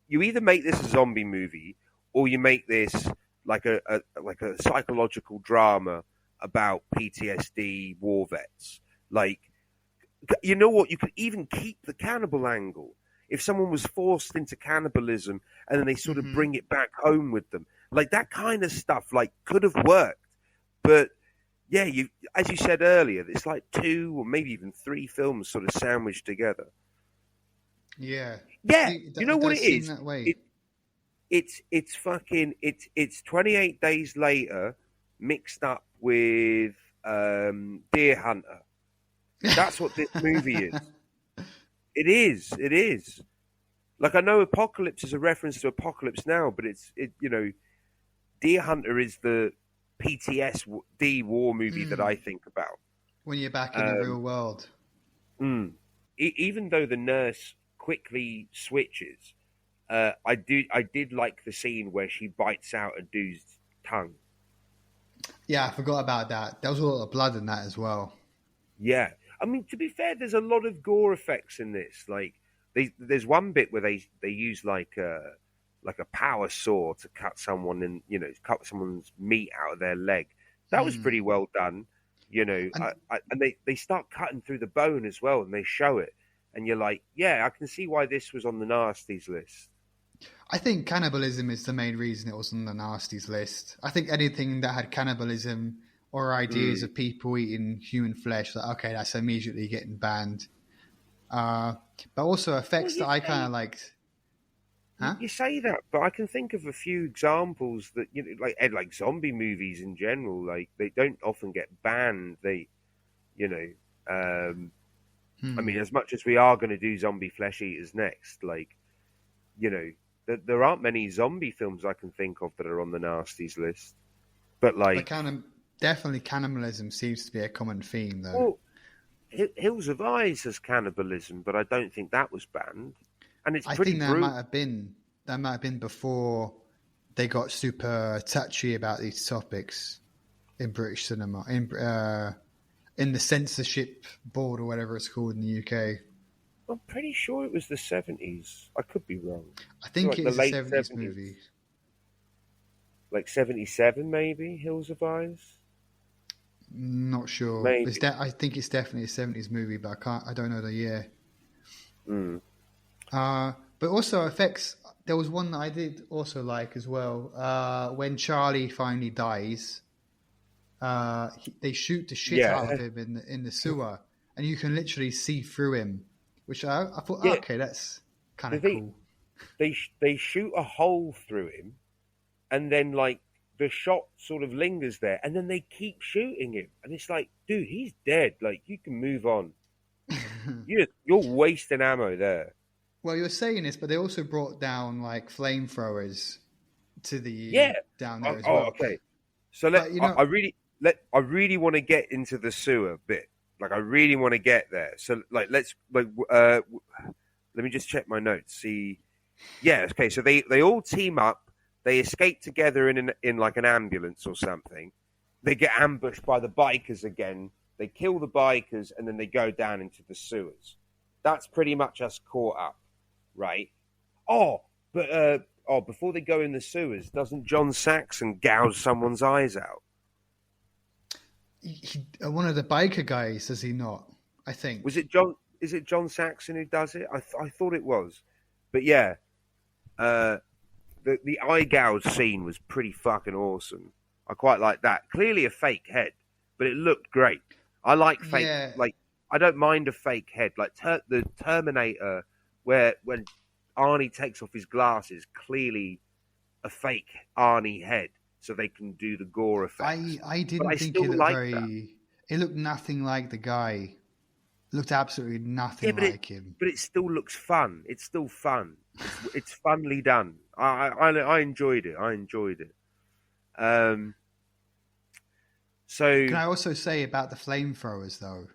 You either make this a zombie movie, or you make this like a psychological drama about PTSD war vets. Like, you know what? You could even keep the cannibal angle. If someone was forced into cannibalism and then they sort of bring it back home with them, like that kind of stuff, like could have worked. But yeah, as you said earlier, it's like 2 or maybe even 3 films sort of sandwiched together. Yeah. Yeah. You know what it is? That way. It's 28 Days Later mixed up with Deer Hunter. That's what this movie is. It is. Like, I know Apocalypse is a reference to Apocalypse Now, but Deer Hunter is the PTSD war movie that I think about. When you're back in the real world. Even though the nurse quickly switches, I did like the scene where she bites out a dude's tongue. Yeah, I forgot about that. There was a lot of blood in that as well. Yeah. I mean, to be fair, there's a lot of gore effects in this. Like, there's one bit where they use like a power saw to cut someone cut someone's meat out of their leg. That was pretty well done, and they start cutting through the bone as well, and they show it, and you're like, yeah, I can see why this was on the nasties list. I think cannibalism is the main reason it was on the nasties list. I think anything that had cannibalism or ideas of people eating human flesh, like, okay, that's immediately getting banned. But also effects that I kind of liked. Huh? You say that, but I can think of a few examples that like zombie movies in general. Like, they don't often get banned. I mean, as much as we are going to do zombie flesh eaters next, there aren't many zombie films I can think of that are on the nasties list. But definitely cannibalism seems to be a common theme, though. Well, Hills of Eyes has cannibalism, but I don't think that was banned, and it's I pretty think brutal. that might have been before they got super touchy about these topics in British cinema, in the censorship board or whatever it's called in the UK. I'm pretty sure it was the 70s. I could be wrong. I So think like it the is a late 70s 70s, movie. like 77 maybe. Hills of Eyes, Not sure. maybe. I think it's definitely a 70s movie, but I don't know the year. Mm. But also effects. There was one that I did also like as well. When Charlie finally dies, they shoot the shit out of Yeah, him in the sewer, and you can literally see through him. Which I thought, yeah. okay, that's kind of They cool. they shoot a hole through him, and then like the shot sort of lingers there, and then they keep shooting him, and it's like, dude, he's dead. Like you can move on. You're wasting ammo there. Well, you're saying this, but they also brought down like flamethrowers to Yeah. the down there Oh, as oh, well. okay. So But I really want to get into the sewer bit. Like I really want to get there. So like let me just check my notes. See, yeah, okay. So they all team up. They escape together in like an ambulance or something. They get ambushed by the bikers again. They kill the bikers and then they go down into the sewers. That's pretty much us caught up, right? Before they go in the sewers, doesn't John Saxon gouge someone's eyes out? one of the biker guys, does he not? I think. Was it John? Is it John Saxon who does it? I thought it was, but yeah, the eye gouge scene was pretty fucking awesome. I quite like that. Clearly a fake head, but it looked great. I like fake. Yeah. Like I don't mind a fake head. Like the Terminator, where when Arnie takes off his glasses, clearly a fake Arnie head, so they can do the gore effects. I But didn't I think still it looked like that. very. It looked nothing like the guy. It looked absolutely Yeah, nothing like him. but it still looks fun. It's still fun. It's funly done. I enjoyed it. I enjoyed it. So Can I also say about the flamethrowers though?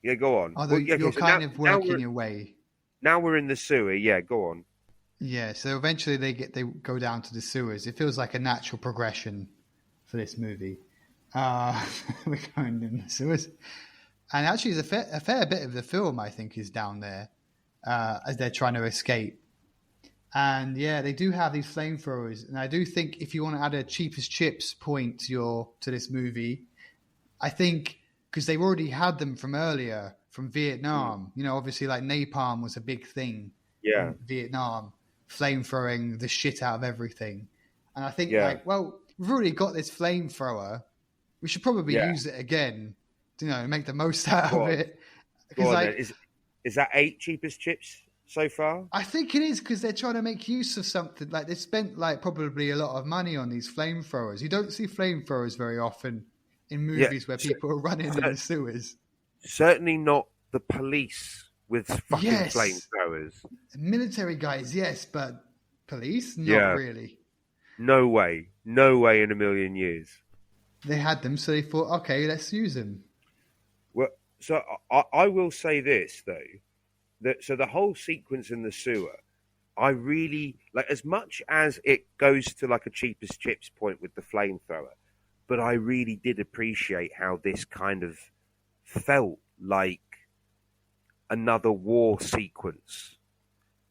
yeah, go on. Although Yeah, okay, you're so kind of working your way. now we're in the sewer. Yeah, go on. Yeah, so eventually they go down to the sewers. It feels like a natural progression for this movie. We're going in the sewers, and actually, a fair bit of the film I think is down there as they're trying to escape. And yeah, they do have these flamethrowers, and I do think if you want to add a cheapest chips point to this movie, I think because they've already had them from earlier from Vietnam. You know, obviously like napalm was a big thing Yeah, in Vietnam, flamethrowing the shit out of everything. And I think yeah, like, well, we've already got this flamethrower. We should probably yeah. use it again, make the most out Go of on. it. Go Because on then. like, Is that 8 cheapest chips so far? I think it is because they're trying to make use of something. Like they spent like probably a lot of money on these flamethrowers. You don't see flamethrowers very often in Yeah. movies where people are running in the sewers. Certainly not the police with fucking Yes. flamethrowers. Military guys, yes, but police, not Yeah. really. No way. No way in a million years. They had them, so they thought, okay, let's use them. Well, so I will say this though, so the whole sequence in the sewer, I really like as much as it goes to like a cheapest chips point with the flamethrower, but I really did appreciate how this kind of felt like another war sequence,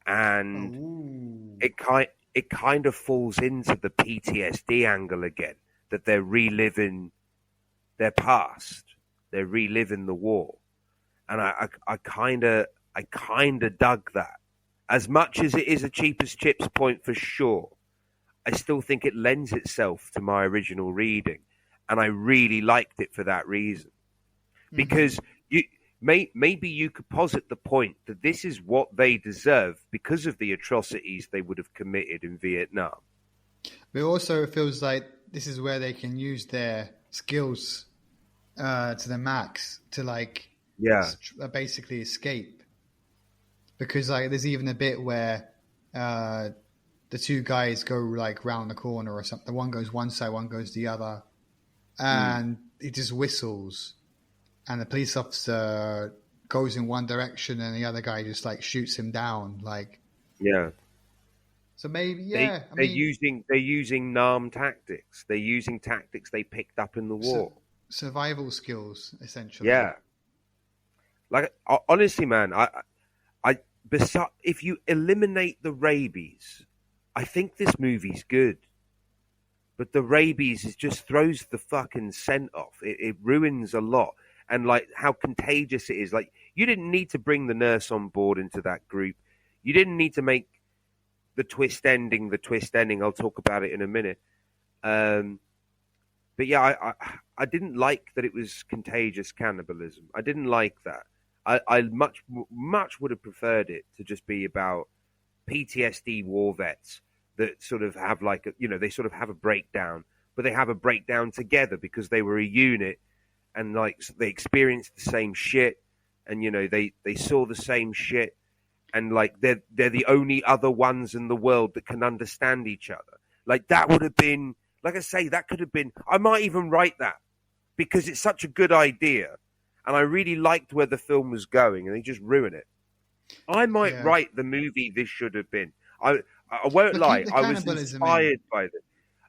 and Ooh. it kind of falls into the PTSD angle again, that they're reliving their past, they're reliving the war, and I kind of dug that. As much as it is a cheapest chips point for sure, I still think it lends itself to my original reading, and I really liked it for that reason. Because maybe you could posit the point that this is what they deserve because of the atrocities they would have committed in Vietnam. But also, it feels like this is where they can use their skills to the max to basically escape. Because like, there's even a bit where the two guys go like round the corner or something. One goes one side, one goes the other, and it just whistles. and the police officer goes in one direction and the other guy just like shoots him down. Like, Yeah. so maybe, They yeah. I they're mean, using NARM tactics. They're using tactics they picked up in the war. survival skills, essentially. Yeah. Like honestly, man, if you eliminate the rabies, I think this movie's good. But the rabies just throws the fucking scent off. It ruins a lot. And like how contagious it is. Like you didn't need to bring the nurse on board into that group. You didn't need to make the twist ending the twist ending. I'll talk about it in a minute. But yeah, I didn't like that it was contagious cannibalism. I didn't like that. I much would have preferred it to just be about PTSD war vets that sort of have like they sort of have a breakdown, but they have a breakdown together because they were a unit and like they experienced the same shit, and they saw the same shit, and like they're the only other ones in the world that can understand each other. Like that would have been, like I say, that could have been. I might even write that because it's such a good idea, and I really liked where the film was going, and they just ruin it. I might write the movie this should have been. I won't lie. I was inspired by this.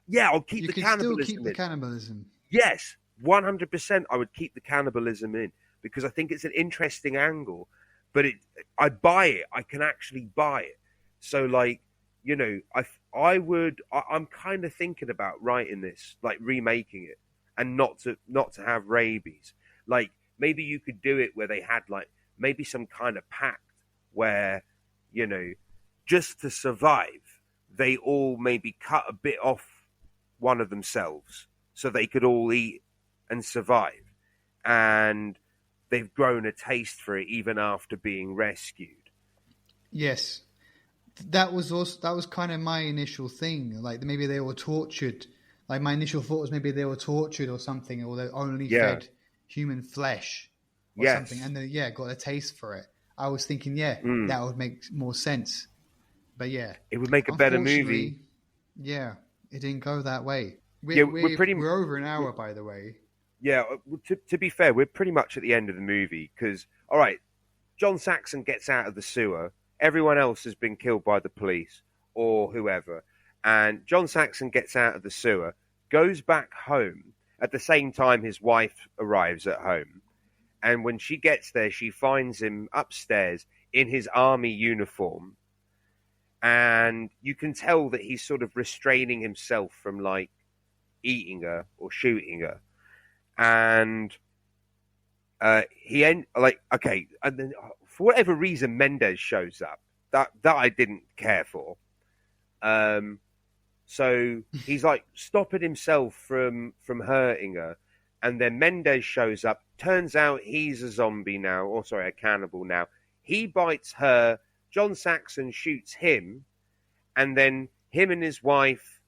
Yeah, I'll keep the cannibalism in. Still keep the cannibalism. Yes, 100%. I would keep the cannibalism in because I think it's an interesting angle. But I buy it. I can actually buy it. So, like, I'm kind of thinking about writing this, like remaking it, and not to have rabies. Like, maybe you could do it where they had like maybe some kind of pact where, just to survive, they all maybe cut a bit off one of themselves so they could all eat and survive. And they've grown a taste for it even after being rescued. Yes. That was kind of my initial thing. Like maybe they were tortured. Like my initial thought was maybe they were tortured or something, or they only fed human flesh or something. And they, got a taste for it. I was thinking, that would make more sense. But it would make a better movie. Yeah, it didn't go that way. We're over an hour, by the way. Yeah, to be fair, we're pretty much at the end of the movie because, all right, John Saxon gets out of the sewer. Everyone else has been killed by the police or whoever. And John Saxon gets out of the sewer, goes back home. At the same time, his wife arrives at home. And when she gets there, she finds him upstairs in his army uniform. And you can tell that he's sort of restraining himself from, like, eating her or shooting her. And and then for whatever reason, Mendez shows up. That I didn't care for. So he's like stopping himself from hurting her, and then Mendez shows up. Turns out he's a zombie now, or sorry, a cannibal now. He bites her. John Saxon shoots him, and then him and his wife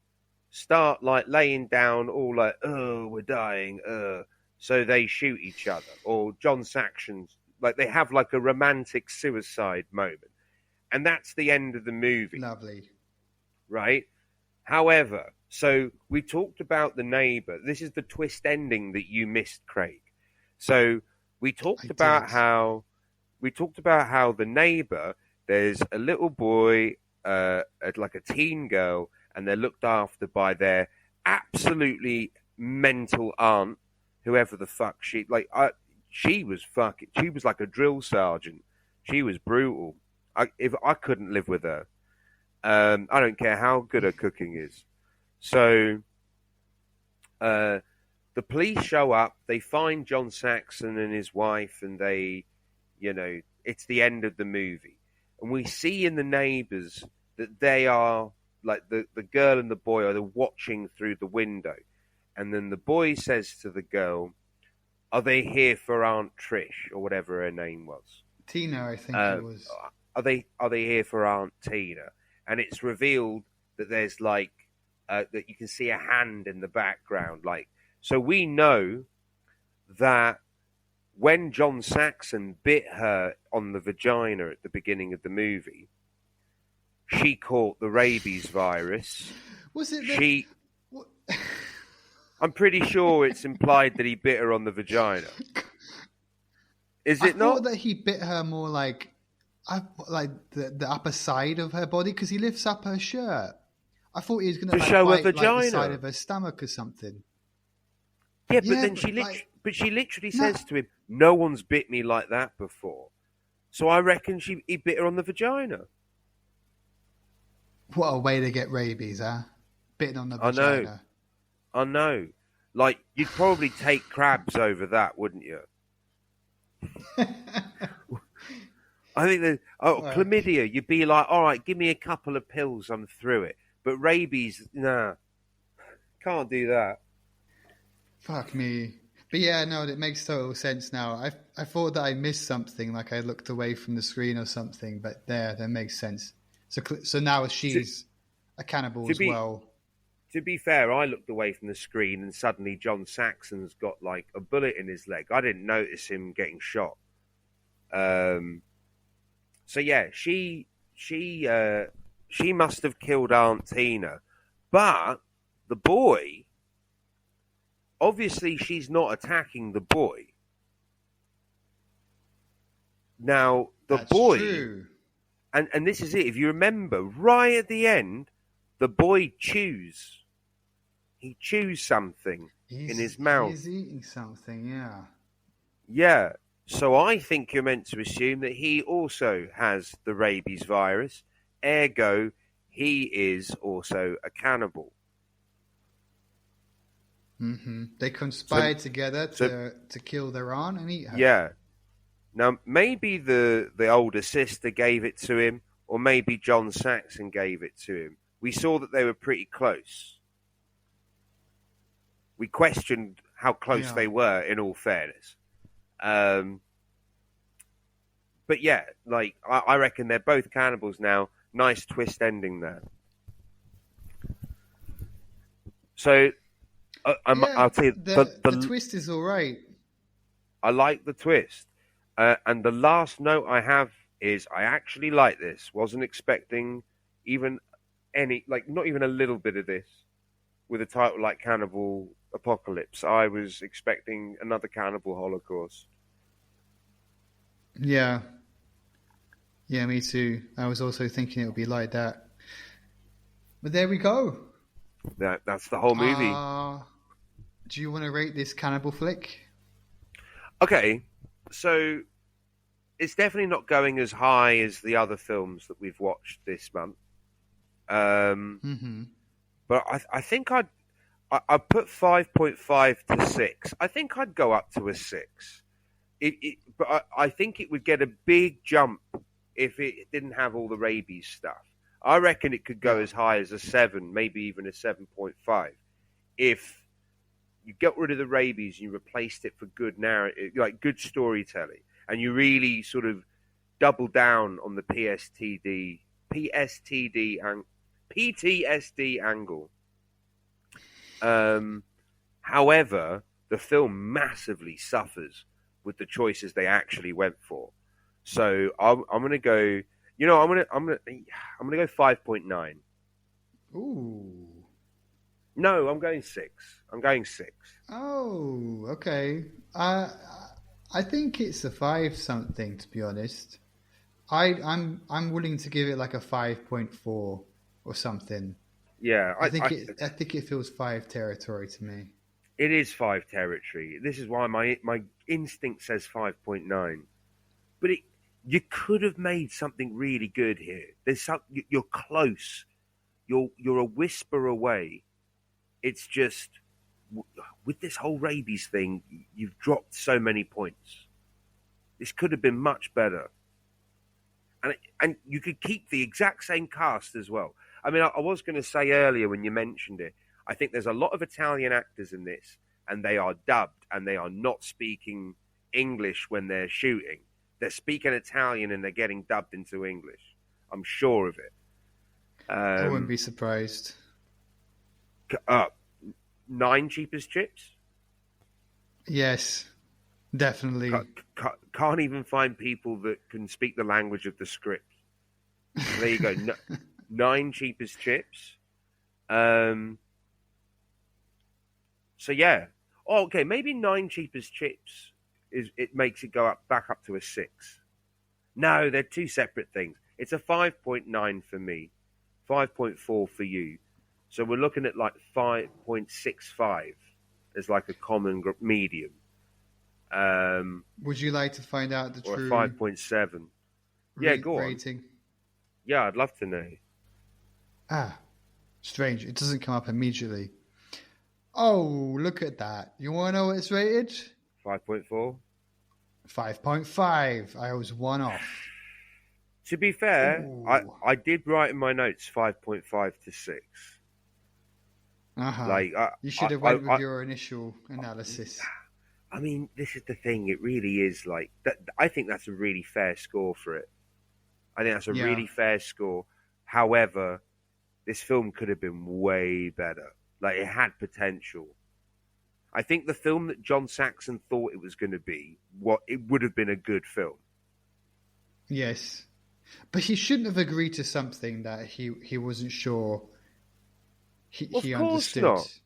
start like laying down, all like, "Oh, we're dying." So they shoot each other, or John Saxon's like they have like a romantic suicide moment, and that's the end of the movie. Lovely, right? However, so we talked about the neighbor. This is the twist ending that you missed, Craig. So we talked about how the neighbor. There's a little boy, like a teen girl, and they're looked after by their absolutely mental aunt, whoever the fuck she was like a drill sergeant. She was brutal. If I couldn't live with her. I don't care how good her cooking is. So the police show up. They find John Saxon and his wife, and it's the end of the movie. And we see in the neighbors that they are like the girl and the boy are watching through the window. And then the boy says to the girl, "Are they here for Aunt Trish?" or whatever her name was. Tina, I think it was. Are they here for Aunt Tina? And it's revealed that there's like that you can see a hand in the background. Like, so we know that when John Saxon bit her on the vagina at the beginning of the movie, she caught the rabies virus. Was it I'm pretty sure it's implied that he bit her on the vagina. Is I it thought not? that he bit her more like the upper side of her body because he lifts up her shirt. I thought he was gonna To like show a bite like the side vagina. of her stomach or something. Yeah, but Yeah, then but like she literally no. says to him, "No one's bit me like that before." So I reckon he bit her on the vagina. What a way to get rabies, huh? Bitten on the I know, vagina. I know. Like you'd probably take crabs over that, wouldn't you? I think that Fuck. chlamydia, you'd be like, all right, give me a couple of pills, I'm through it. But rabies, nah, can't do that. Fuck me. But yeah, no, it makes total sense now. I thought that I missed something, like I looked away from the screen or something, but that makes sense. So now To, she's a cannibal to as be well. to be fair, I looked away from the screen and suddenly John Saxon's got like a bullet in his leg. I didn't notice him getting shot. Um, so yeah, she must have killed Aunt Tina, but the boy, obviously, she's not attacking the boy. Now the That's boy, true. and this is it. If you remember, right at the end, the boy chews. He chews something in his mouth. He's eating something, yeah. Yeah. So I think you're meant to assume that he also has the rabies virus. Ergo, he is also a cannibal. They conspired So, together so to kill their aunt and eat her. yeah. Now maybe the older sister gave it to him, or maybe John Saxon gave it to him. We saw that they were pretty close. We questioned how close Yeah. they were, in all fairness. But yeah, like I reckon they're both cannibals now. Nice twist ending there. So Yeah, I'll tell you the twist is all right. I like the twist, and the last note I have is I actually like this. Wasn't expecting even any, like not even a little bit of this with a title like Cannibal Apocalypse. I was expecting another Cannibal Holocaust. Yeah. Yeah, me too. I was also thinking it would be like that. But there we go. That's the whole movie. Do you want to rate this cannibal flick? Okay, so it's definitely not going as high as the other films that we've watched this month. But I think I'd put 5.5 to 6. I think I'd go up to a 6. But I think it would get a big jump if it didn't have all the rabies stuff. I reckon it could go as high as a 7, maybe even a 7.5, if you got rid of the rabies and you replaced it for good narrative, like good storytelling, and you really sort of double down on the PTSD angle. However, the film massively suffers with the choices they actually went for. So I'm going to go. You know, I'm going to go 5.9. Ooh. No, I'm going 6. I'm going 6. Oh, okay. I think it's a 5 something, to be honest. I'm willing to give it like a 5.4 or something. Yeah, I think it feels 5 territory to me. it is 5 territory. This is why my instinct says 5.9. But you could have made something really good here. You're close. You're a whisper away. It's just with this whole rabies thing, you've dropped so many points. This could have been much better, and you could keep the exact same cast as well. I mean, I was going to say earlier when you mentioned it, I think there's a lot of Italian actors in this, and they are dubbed, and they are not speaking English when they're shooting. They're speaking Italian, and they're getting dubbed into English. I'm sure of it. I wouldn't be surprised. 9 cheapest chips? Yes, definitely. Can't even find people that can speak the language of the script. There you go. 9 cheapest chips. So yeah. Oh, okay, maybe 9 cheapest chips it makes it go back up to a 6. No, they're two separate things. It's a 5.9 for me, 5.4 for you. So we're looking at like 5.65 as like a common medium. Would you like to find out the or true 5.7? Yeah, go on. rating? Yeah, I'd love to know. Strange. It doesn't come up immediately. Oh, look at that. You want to know what it's rated? 5.4? 5.5. I was one off. To be fair, I did write in my notes 5.5 to 6. Like you should have went with your initial analysis. I mean, this is the thing. It really is like that. I think that's a really fair score for it. I think that's a really fair score. However, this film could have been way better. Like, it had potential. I think the film that John Saxon thought it was going to be, it would have been a good film. Yes. But he shouldn't have agreed to something that he wasn't sure he understood. Not.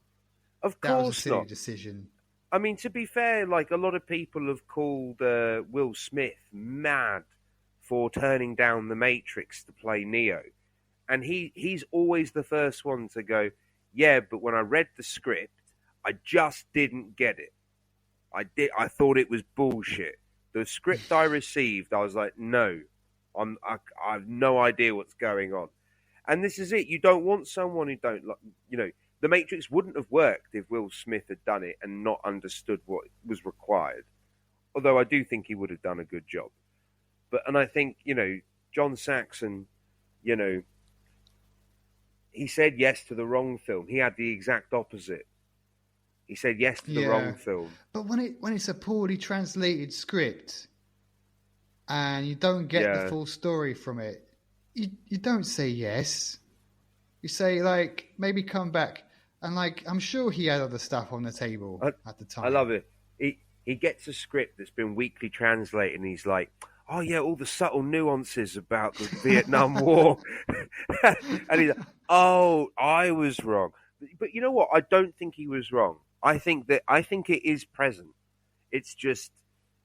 Of that was a course silly not. decision. I mean, to be fair, like, a lot of people have called Will Smith mad for turning down The Matrix to play Neo. And he's always the first one to go, yeah, but when I read the script, I just didn't get it. I thought it was bullshit. The script I received, I was like, no, I have no idea what's going on. And this is it. You don't want someone who don't like, The Matrix wouldn't have worked if Will Smith had done it and not understood what was required. Although I do think he would have done a good job. And I think, John Saxon, he said yes to the wrong film. He had the exact opposite. He said yes to the wrong film. But when it's a poorly translated script and you don't get the full story from it, you don't say yes. You say, like, maybe come back. And, like, I'm sure he had other stuff on the table at the time. I love it. He gets a script that's been weakly translated and he's like, oh, yeah, all the subtle nuances about the Vietnam War. And he's like, oh, I was wrong. But you know what? I don't think he was wrong. I think it is present. It's just,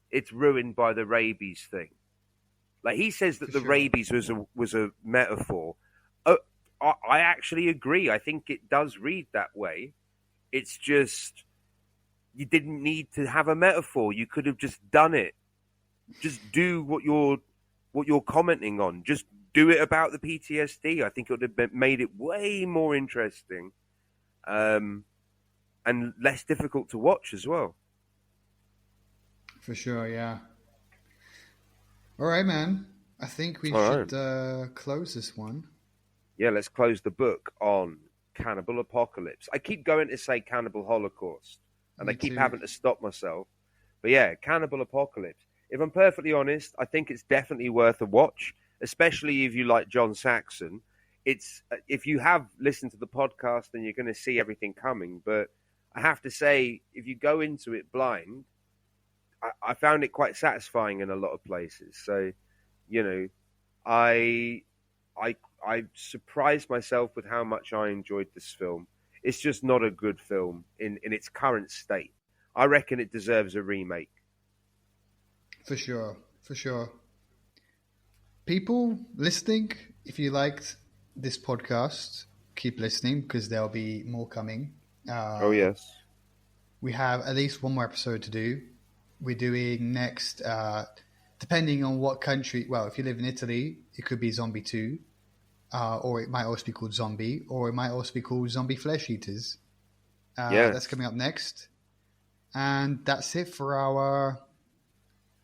it's ruined by the rabies thing. Like, he says that rabies was a metaphor. I actually agree. I think it does read that way. It's just, you didn't need to have a metaphor. You could have just done it. Just do what you're commenting on. Just do it about the PTSD. I think it would have made it way more interesting, and less difficult to watch as well. For sure, yeah. All right, man. I think we should close this one. Yeah, let's close the book on Cannibal Apocalypse. I keep going to say Cannibal Holocaust, and I keep having to stop myself. But yeah, Cannibal Apocalypse. If I'm perfectly honest, I think it's definitely worth a watch, especially if you like John Saxon. If you have listened to the podcast, then you're going to see everything coming. But I have to say, if you go into it blind, I found it quite satisfying in a lot of places. So, I surprised myself with how much I enjoyed this film. It's just not a good film in its current state. I reckon it deserves a remake. For sure. People listening, if you liked this podcast, keep listening because there'll be more coming. Oh, yes. We have at least one more episode to do. We're doing next, depending on what country. Well, if you live in Italy, it could be Zombie 2. Or it might also be called Zombie, or it might also be called Zombie Flesh Eaters. That's coming up next. And that's it for our,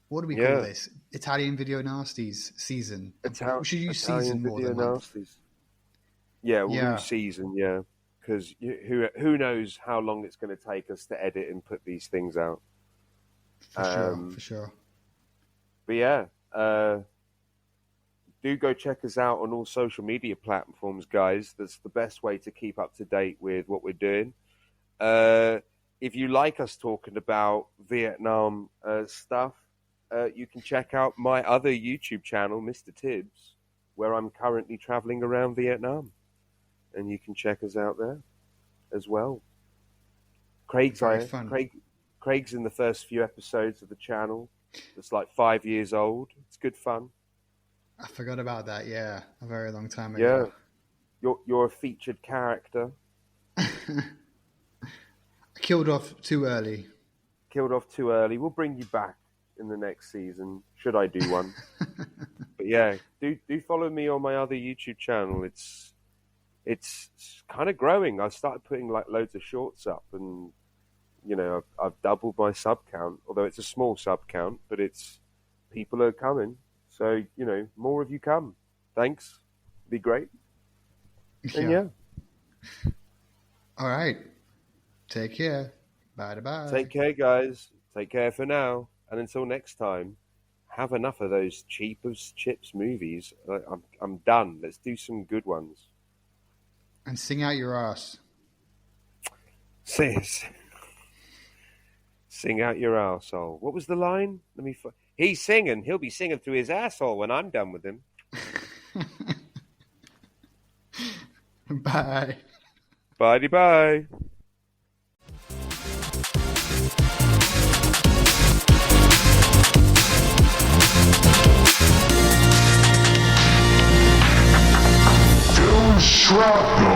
what do we call this? Italian Video Nasties season. We should use season more than month. Yeah, we'll use season, because who knows how long it's going to take us to edit and put these things out. For sure. But yeah, do go check us out on all social media platforms, guys. That's the best way to keep up to date with what we're doing. If you like us talking about Vietnam stuff, you can check out my other YouTube channel, Mr. Tibbs, where I'm currently traveling around Vietnam. And you can check us out there as well. Craig's Craig's in the first few episodes of the channel. It's like 5 years old. It's good fun. I forgot about that. Yeah, a very long time Yeah, ago. you're a featured character. Killed off too early. Killed off too early. We'll bring you back in the next season, should I do one. But yeah, do follow me on my other YouTube channel. It's kind of growing. I started putting like loads of shorts up, and you know, I've doubled my sub count. Although it's a small sub count, but it's people are coming. So you know, more of you come. Thanks, be great. And yeah. All right. Take care. Bye. Take care, guys. Take care for now. And until next time, have enough of those cheap as chips movies. I'm done. Let's do some good ones. And sing out your ass. Sing out your arsehole. What was the line? He's singing. He'll be singing through his asshole when I'm done with him. Bye. Bye. Shrapnel.